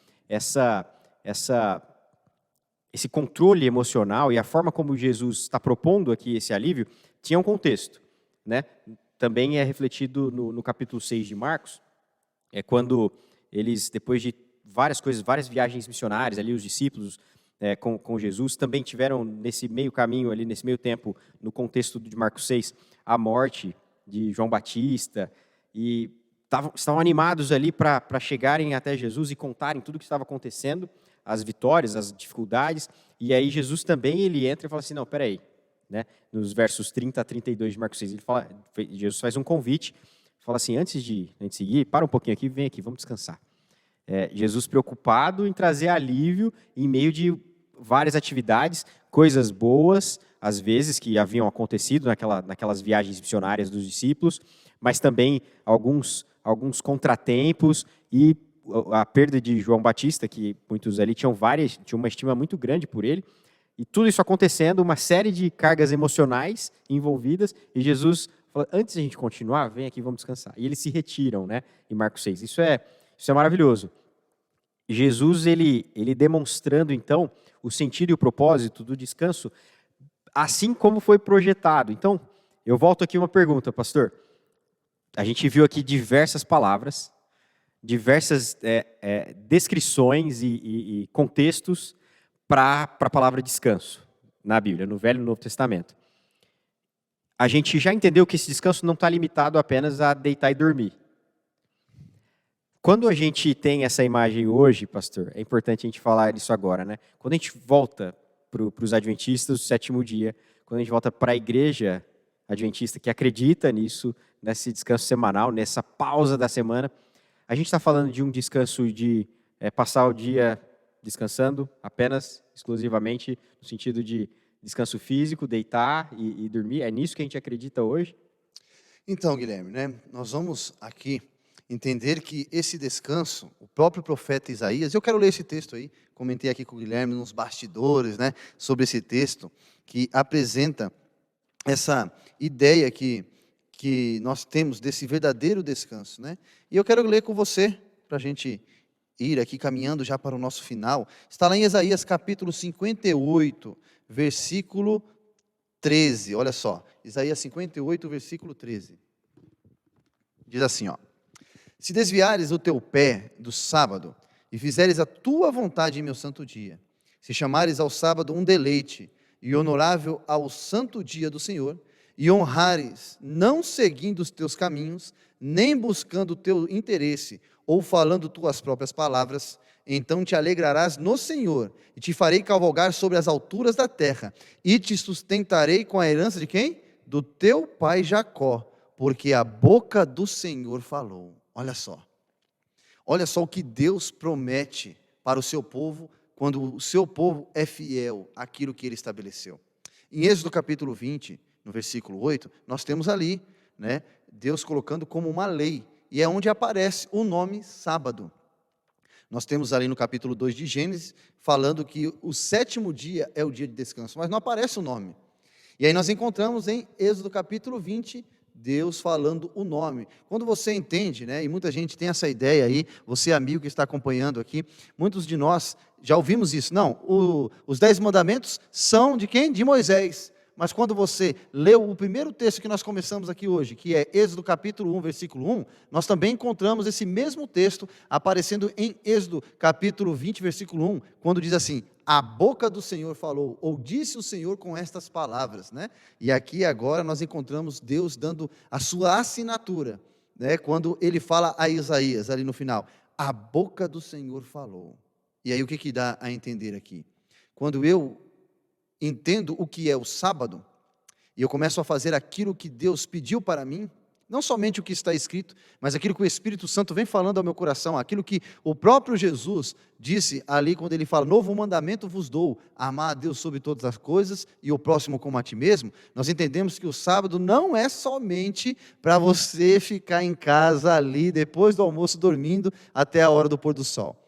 esse controle emocional e a forma como Jesus está propondo aqui esse alívio, tinha um contexto. Né? Também é refletido no capítulo 6 de Marcos, quando eles, depois de várias coisas, várias viagens missionárias, ali os discípulos com Jesus, também tiveram nesse meio caminho, ali nesse meio tempo, no contexto de Marcos 6, a morte de João Batista, e estavam animados ali para chegarem até Jesus e contarem tudo o que estava acontecendo, as vitórias, as dificuldades, e aí Jesus também ele entra e fala assim, não, peraí, né? Nos versos 30 a 32 de Marcos 6, Jesus faz um convite, fala assim, antes de a gente seguir, para um pouquinho aqui, vem aqui, vamos descansar. Jesus preocupado em trazer alívio em meio de várias atividades, coisas boas, às vezes, que haviam acontecido naquelas viagens missionárias dos discípulos, mas também alguns contratempos e a perda de João Batista, que muitos ali tinham uma estima muito grande por ele, e tudo isso acontecendo, uma série de cargas emocionais envolvidas, e Jesus fala, antes de a gente continuar, vem aqui, vamos descansar. E eles se retiram, né, em Marcos 6. Isso é maravilhoso. Jesus, ele demonstrando, então, o sentido e o propósito do descanso, assim como foi projetado. Então, eu volto aqui uma pergunta, pastor. A gente viu aqui diversas palavras, diversas descrições e contextos para a palavra descanso na Bíblia, no Velho e no Novo Testamento. A gente já entendeu que esse descanso não está limitado apenas a deitar e dormir. Quando a gente tem essa imagem hoje, pastor, é importante a gente falar isso agora, né? Quando a gente volta para os adventistas do sétimo dia, quando a gente volta para a igreja adventista que acredita nisso, nesse descanso semanal, nessa pausa da semana, a gente está falando de um descanso de passar o dia descansando apenas, exclusivamente, no sentido de descanso físico, deitar e dormir. É nisso que a gente acredita hoje? Então, Guilherme, né, nós vamos aqui entender que esse descanso, o próprio profeta Isaías, eu quero ler esse texto aí, comentei aqui com o Guilherme nos bastidores, né, sobre esse texto, que apresenta essa ideia que nós temos desse verdadeiro descanso, né? E eu quero ler com você, para a gente ir aqui caminhando já para o nosso final. Está lá em Isaías capítulo 58, versículo 13, olha só, Isaías 58, versículo 13. Diz assim, ó: se desviares o teu pé do sábado, e fizeres a tua vontade em meu santo dia, se chamares ao sábado um deleite, e honorável ao santo dia do Senhor, e honrares, não seguindo os teus caminhos, nem buscando o teu interesse, ou falando tuas próprias palavras, então te alegrarás no Senhor, e te farei cavalgar sobre as alturas da terra, e te sustentarei com a herança de quem? Do teu pai Jacó, porque a boca do Senhor falou. Olha só o que Deus promete para o seu povo, quando o seu povo é fiel àquilo que ele estabeleceu. Em Êxodo capítulo 20, no versículo 8, nós temos ali, né, Deus colocando como uma lei, e é onde aparece o nome sábado. Nós temos ali no capítulo 2 de Gênesis, falando que o sétimo dia é o dia de descanso, mas não aparece o nome. E aí nós encontramos em Êxodo capítulo 20, Deus falando o nome. Quando você entende, né, e muita gente tem essa ideia aí, você amigo que está acompanhando aqui, muitos de nós já ouvimos isso. Não, os 10 mandamentos são de quem? De Moisés. Mas quando você leu o primeiro texto que nós começamos aqui hoje, que é Êxodo capítulo 1, versículo 1, nós também encontramos esse mesmo texto aparecendo em Êxodo capítulo 20, versículo 1, quando diz assim: a boca do Senhor falou, ou disse o Senhor com estas palavras, né? E aqui agora nós encontramos Deus dando a sua assinatura, né? Quando ele fala a Isaías, ali no final, a boca do Senhor falou. E aí o que dá a entender aqui? Quando eu entendo o que é o sábado, e eu começo a fazer aquilo que Deus pediu para mim, não somente o que está escrito, mas aquilo que o Espírito Santo vem falando ao meu coração, aquilo que o próprio Jesus disse ali quando ele fala: novo mandamento vos dou, amar a Deus sobre todas as coisas e o próximo como a ti mesmo. Nós entendemos que o sábado não é somente para você ficar em casa ali, depois do almoço, dormindo até a hora do pôr do sol.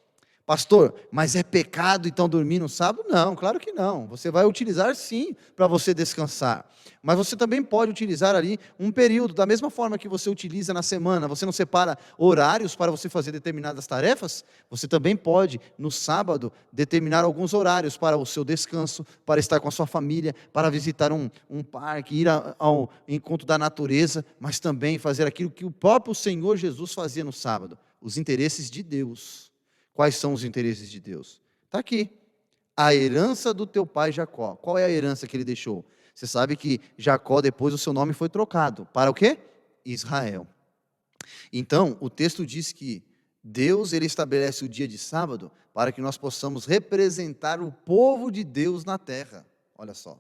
Pastor, mas é pecado então dormir no sábado? Não, claro que não. Você vai utilizar sim para você descansar. Mas você também pode utilizar ali um período, da mesma forma que você utiliza na semana. Você não separa horários para você fazer determinadas tarefas? Você também pode, no sábado, determinar alguns horários para o seu descanso, para estar com a sua família, para visitar um parque, ir ao encontro da natureza, mas também fazer aquilo que o próprio Senhor Jesus fazia no sábado, os interesses de Deus. Quais são os interesses de Deus? Está aqui, a herança do teu pai Jacó. Qual é a herança que ele deixou? Você sabe que Jacó, depois o seu nome foi trocado. Para o quê? Israel. Então, o texto diz que Deus, ele estabelece o dia de sábado para que nós possamos representar o povo de Deus na terra. Olha só.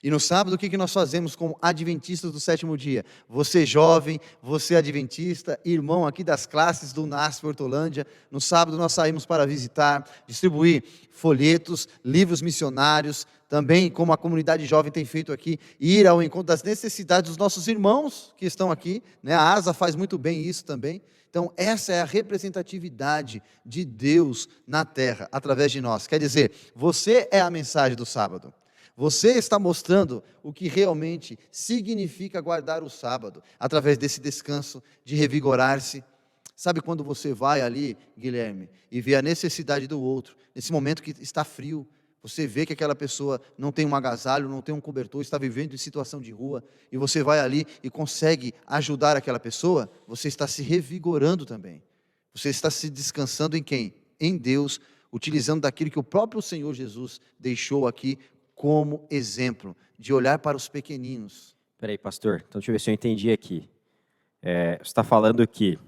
E no sábado, o que nós fazemos como adventistas do sétimo dia? Você jovem, você adventista, irmão aqui das classes do NASP Hortolândia, no sábado nós saímos para visitar, distribuir folhetos, livros missionários, também como a comunidade jovem tem feito aqui, ir ao encontro das necessidades dos nossos irmãos que estão aqui, né? A ASA faz muito bem isso também. Então, essa é a representatividade de Deus na terra, através de nós. Quer dizer, você é a mensagem do sábado. Você está mostrando o que realmente significa guardar o sábado, através desse descanso, de revigorar-se. Sabe quando você vai ali, Guilherme, e vê a necessidade do outro, nesse momento que está frio, você vê que aquela pessoa não tem um agasalho, não tem um cobertor, está vivendo em situação de rua, e você vai ali e consegue ajudar aquela pessoa, você está se revigorando também. Você está se descansando em quem? Em Deus, utilizando daquilo que o próprio Senhor Jesus deixou aqui como exemplo, de olhar para os pequeninos. Peraí, pastor, então deixa eu ver se eu entendi aqui. Você está falando que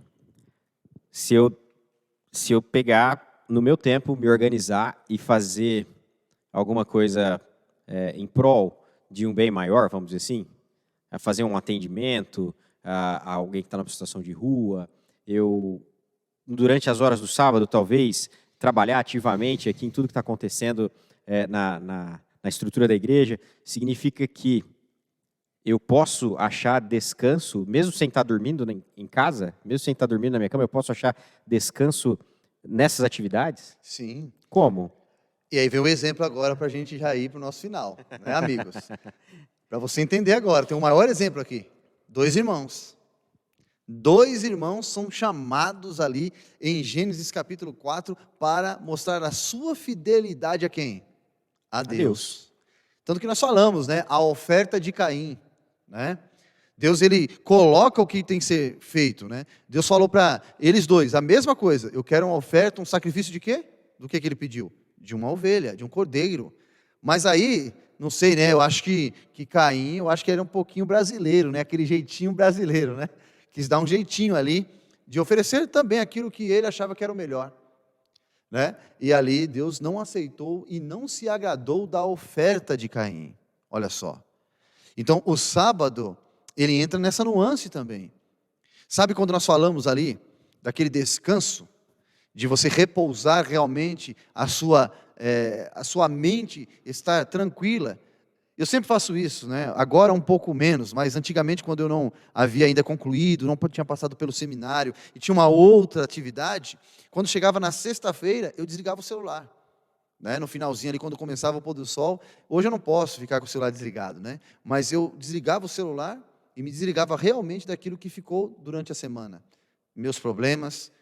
se eu pegar no meu tempo, me organizar e fazer alguma coisa em prol de um bem maior, vamos dizer assim, a fazer um atendimento a alguém que está numa situação de rua, eu, durante as horas do sábado, talvez, trabalhar ativamente aqui em tudo que está acontecendo na estrutura da igreja, significa que eu posso achar descanso, mesmo sem estar dormindo em casa, mesmo sem estar dormindo na minha cama, eu posso achar descanso nessas atividades? Sim. Como? E aí vem o exemplo agora para a gente já ir para o nosso final, né, amigos? Para você entender agora, tem um maior exemplo aqui. 2 irmãos. 2 irmãos são chamados ali em Gênesis capítulo 4 para mostrar a sua fidelidade a quem? A Deus. Tanto que nós falamos, né, a oferta de Caim, né? Deus, ele coloca o que tem que ser feito, né? Deus falou para eles dois a mesma coisa. Eu quero uma oferta, um sacrifício de quê? Do que ele pediu? De uma ovelha, de um cordeiro. Mas aí, não sei, né? Eu acho que Caim, eu acho que era um pouquinho brasileiro, né? Aquele jeitinho brasileiro, né? Quis dar um jeitinho ali de oferecer também aquilo que ele achava que era o melhor, né? E ali Deus não aceitou e não se agradou da oferta de Caim. Olha só. Então, o sábado, ele entra nessa nuance também. Sabe quando nós falamos ali daquele descanso, de você repousar realmente a sua mente estar tranquila? Eu sempre faço isso, né? Agora um pouco menos, mas antigamente, quando eu não havia ainda concluído, não tinha passado pelo seminário e tinha uma outra atividade, quando chegava na sexta-feira, eu desligava o celular, né? No finalzinho ali, quando começava o pôr do sol. Hoje eu não posso ficar com o celular desligado, né? Mas eu desligava o celular e me desligava realmente daquilo que ficou durante a semana. Meus problemas,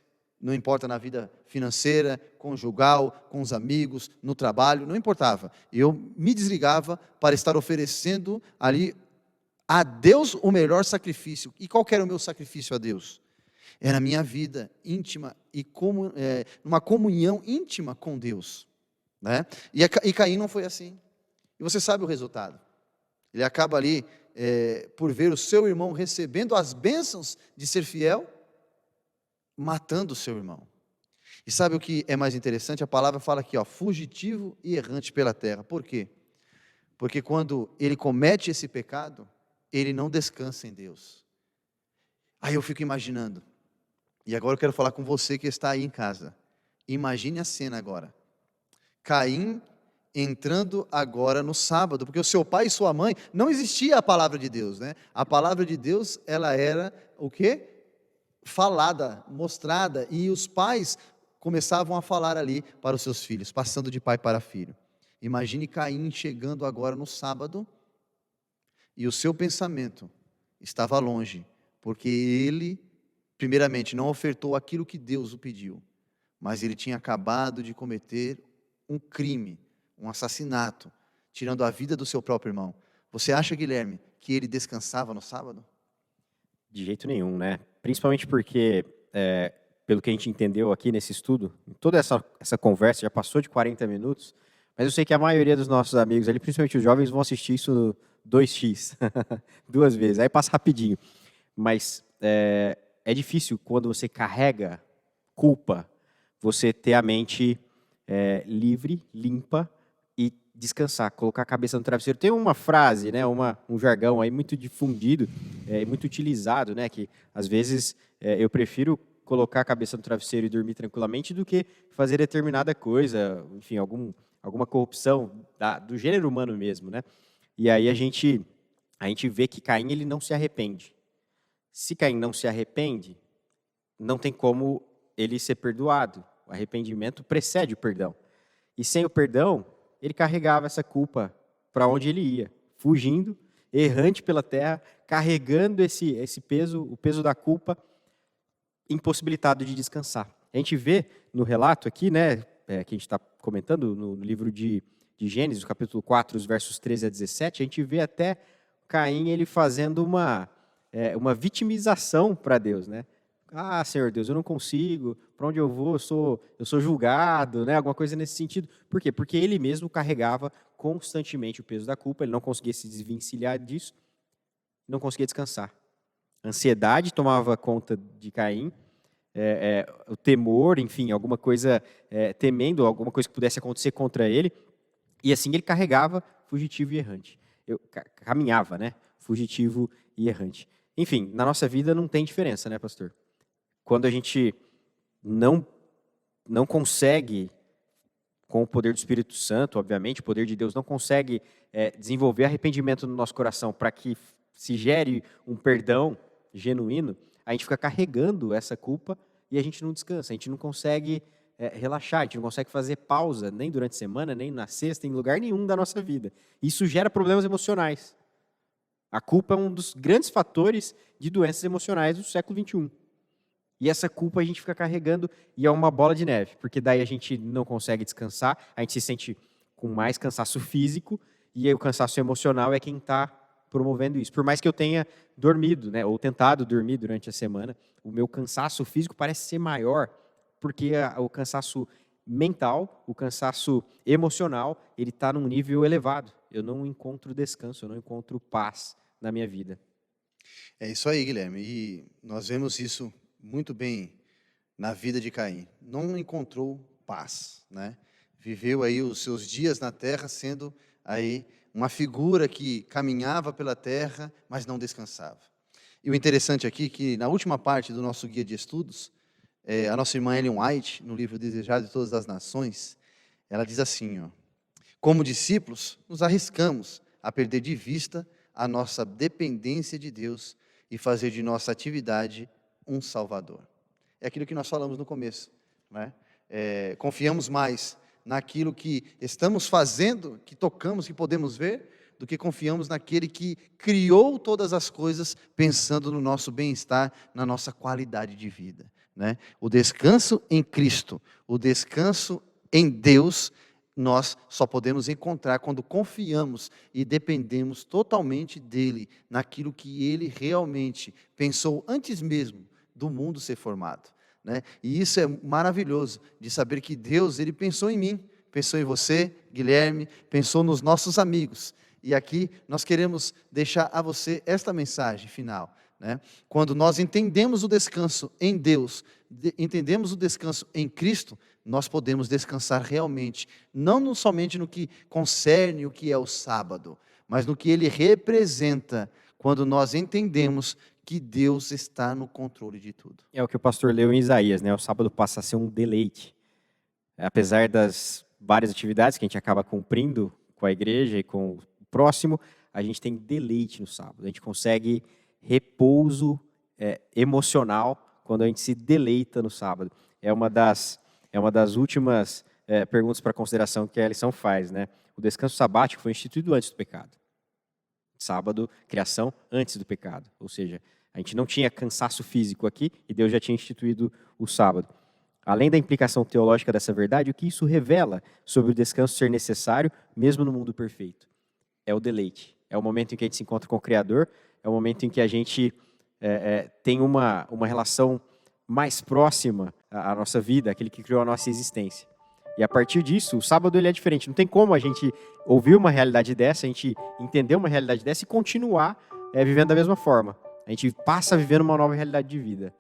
não importa na vida financeira, conjugal, com os amigos, no trabalho, não importava. Eu me desligava para estar oferecendo ali a Deus o melhor sacrifício. E qual que era o meu sacrifício a Deus? Era a minha vida íntima e uma comunhão íntima com Deus, né? E Caim não foi assim. E você sabe o resultado. Ele acaba ali por ver o seu irmão recebendo as bênçãos de ser fiel, matando o seu irmão. E sabe o que é mais interessante? A palavra fala aqui, ó, fugitivo e errante pela terra. Por quê? Porque quando ele comete esse pecado, ele não descansa em Deus. Aí eu fico imaginando, e agora eu quero falar com você que está aí em casa. Imagine a cena agora. Caim entrando agora no sábado, porque o seu pai e sua mãe, não existia a palavra de Deus, né? A palavra de Deus, ela era o quê? Falada, mostrada, e os pais começavam a falar ali para os seus filhos, passando de pai para filho. Imagine Caim chegando agora no sábado, e o seu pensamento estava longe, porque ele, primeiramente, não ofertou aquilo que Deus o pediu, mas ele tinha acabado de cometer um crime, um assassinato, tirando a vida do seu próprio irmão. Você acha, Guilherme, que ele descansava no sábado? De jeito nenhum, né? Principalmente porque, pelo que a gente entendeu aqui nesse estudo, toda essa conversa já passou de 40 minutos, mas eu sei que a maioria dos nossos amigos ali, principalmente os jovens, vão assistir isso no 2x, 2 vezes, aí passa rapidinho. Mas é difícil quando você carrega culpa, você ter a mente livre, limpa e descansar, colocar a cabeça no travesseiro. Tem uma frase, né, um jargão aí muito difundido, muito utilizado, né, que às vezes eu prefiro colocar a cabeça no travesseiro e dormir tranquilamente do que fazer determinada coisa, enfim, alguma corrupção do gênero humano mesmo, né? E aí a gente vê que Caim, ele não se arrepende. Se Caim não se arrepende, não tem como ele ser perdoado. O arrependimento precede o perdão. E sem o perdão, ele carregava essa culpa para onde ele ia, fugindo, errante pela terra, carregando esse peso, o peso da culpa, impossibilitado de descansar. A gente vê no relato aqui, né, que a gente está comentando no livro de de Gênesis, no capítulo 4, os versos 13 a 17, a gente vê até Caim ele fazendo uma vitimização para Deus, né? Ah, Senhor Deus, eu não consigo, para onde eu vou, eu sou julgado, né? Alguma coisa nesse sentido. Por quê? Porque ele mesmo carregava constantemente o peso da culpa, ele não conseguia se desvencilhar disso, não conseguia descansar. A ansiedade tomava conta de Caim, o temor, enfim, alguma coisa, temendo, alguma coisa que pudesse acontecer contra ele, e assim ele carregava fugitivo e errante. Caminhava, né? Fugitivo e errante. Enfim, na nossa vida não tem diferença, né, pastor? Quando a gente não consegue, com o poder do Espírito Santo, obviamente, o poder de Deus não consegue desenvolver arrependimento no nosso coração para que se gere um perdão genuíno, a gente fica carregando essa culpa e a gente não descansa, a gente não consegue relaxar, a gente não consegue fazer pausa, nem durante a semana, nem na sexta, em lugar nenhum da nossa vida. Isso gera problemas emocionais. A culpa é um dos grandes fatores de doenças emocionais do século XXI. E essa culpa a gente fica carregando e é uma bola de neve, porque daí a gente não consegue descansar, a gente se sente com mais cansaço físico e aí o cansaço emocional é quem está promovendo isso. Por mais que eu tenha dormido, né, ou tentado dormir durante a semana, o meu cansaço físico parece ser maior, porque o cansaço mental, o cansaço emocional, ele está num nível elevado. Eu não encontro descanso, eu não encontro paz na minha vida. É isso aí, Guilherme. E nós vemos isso muito bem na vida de Caim. Não encontrou paz, né? Viveu aí os seus dias na terra sendo aí uma figura que caminhava pela terra, mas não descansava. E o interessante aqui é que na última parte do nosso guia de estudos, a nossa irmã Ellen White, no livro Desejado de Todas as Nações, ela diz assim, ó: como discípulos, nos arriscamos a perder de vista a nossa dependência de Deus e fazer de nossa atividade um Salvador. É aquilo que nós falamos no começo, né? Confiamos mais naquilo que estamos fazendo, que tocamos, que podemos ver, do que confiamos naquele que criou todas as coisas pensando no nosso bem-estar, na nossa qualidade de vida, né? O descanso em Cristo, o descanso em Deus, nós só podemos encontrar quando confiamos e dependemos totalmente dEle, naquilo que Ele realmente pensou antes mesmo do mundo ser formado, né? E isso é maravilhoso, de saber que Deus, Ele pensou em mim, pensou em você, Guilherme, pensou nos nossos amigos. E aqui nós queremos deixar a você esta mensagem final, né? Quando nós entendemos o descanso em Deus, entendemos o descanso em Cristo, nós podemos descansar realmente, não somente no que concerne o que é o sábado, mas no que ele representa, quando nós entendemos que Deus está no controle de tudo. É o que o pastor leu em Isaías, né? O sábado passa a ser um deleite. Apesar das várias atividades que a gente acaba cumprindo com a igreja e com o próximo, a gente tem deleite no sábado. A gente consegue repouso emocional quando a gente se deleita no sábado. É uma das últimas perguntas para consideração que a lição faz, né? O descanso sabático foi instituído antes do pecado. Sábado, criação antes do pecado. Ou seja, a gente não tinha cansaço físico aqui e Deus já tinha instituído o sábado. Além da implicação teológica dessa verdade, o que isso revela sobre o descanso ser necessário, mesmo no mundo perfeito? É o deleite. É o momento em que a gente se encontra com o Criador, é o momento em que a gente tem uma relação mais próxima à nossa vida, aquele que criou a nossa existência. E a partir disso, o sábado ele é diferente. Não tem como a gente ouvir uma realidade dessa, a gente entender uma realidade dessa e continuar vivendo da mesma forma. A gente passa a viver uma nova realidade de vida.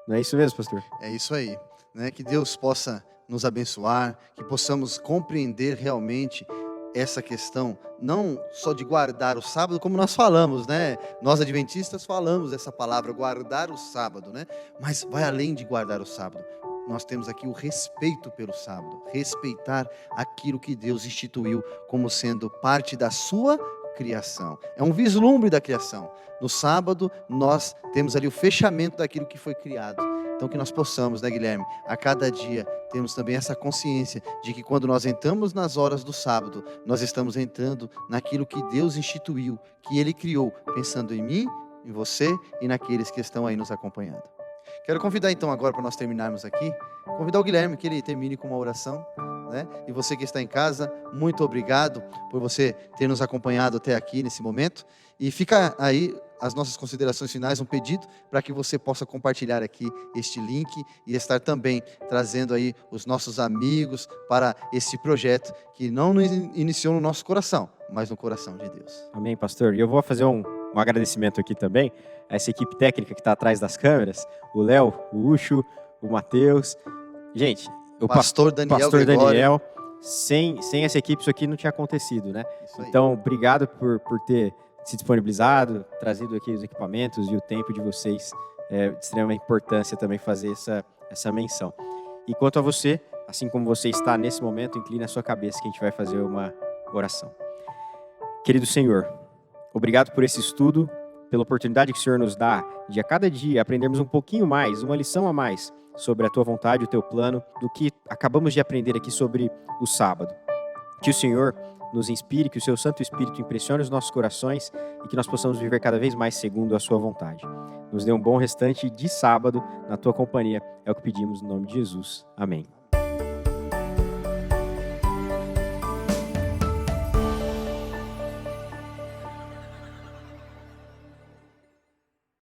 Não é isso mesmo, pastor? É isso aí, né? Que Deus possa nos abençoar, que possamos compreender realmente essa questão, não só de guardar o sábado, como nós falamos, né? Nós adventistas falamos essa palavra, guardar o sábado, né? Mas vai além de guardar o sábado. Nós temos aqui o respeito pelo sábado, respeitar aquilo que Deus instituiu como sendo parte da sua criação. É um vislumbre da criação. No sábado, nós temos ali o fechamento daquilo que foi criado. Então, que nós possamos, né, Guilherme, a cada dia, temos também essa consciência de que quando nós entramos nas horas do sábado, nós estamos entrando naquilo que Deus instituiu, que Ele criou, pensando em mim, em você e naqueles que estão aí nos acompanhando. Quero convidar então agora, para nós terminarmos aqui, convidar o Guilherme que ele termine com uma oração, né? E você que está em casa, muito obrigado por você ter nos acompanhado até aqui nesse momento. E fica aí as nossas considerações finais, um pedido para que você possa compartilhar aqui este link e estar também trazendo aí os nossos amigos para esse projeto que não nos iniciou no nosso coração, mas no coração de Deus. Amém, pastor. E eu vou fazer um agradecimento aqui também a essa equipe técnica que está atrás das câmeras, o Léo, o Ucho, o Matheus. Gente, o Pastor Daniel pastor Gregório. Daniel, sem essa equipe isso aqui não tinha acontecido, né? Isso aí. Então, obrigado por ter se disponibilizado, trazido aqui os equipamentos e o tempo de vocês. É de extrema importância também fazer essa menção. E quanto a você, assim como você está nesse momento, incline a sua cabeça que a gente vai fazer uma oração. Querido Senhor, obrigado por esse estudo, pela oportunidade que o Senhor nos dá de a cada dia aprendermos um pouquinho mais, uma lição a mais sobre a Tua vontade, o Teu plano, do que acabamos de aprender aqui sobre o sábado. Que o Senhor nos inspire, que o Seu Santo Espírito impressione os nossos corações e que nós possamos viver cada vez mais segundo a Sua vontade. Nos dê um bom restante de sábado na Tua companhia, é o que pedimos no nome de Jesus. Amém.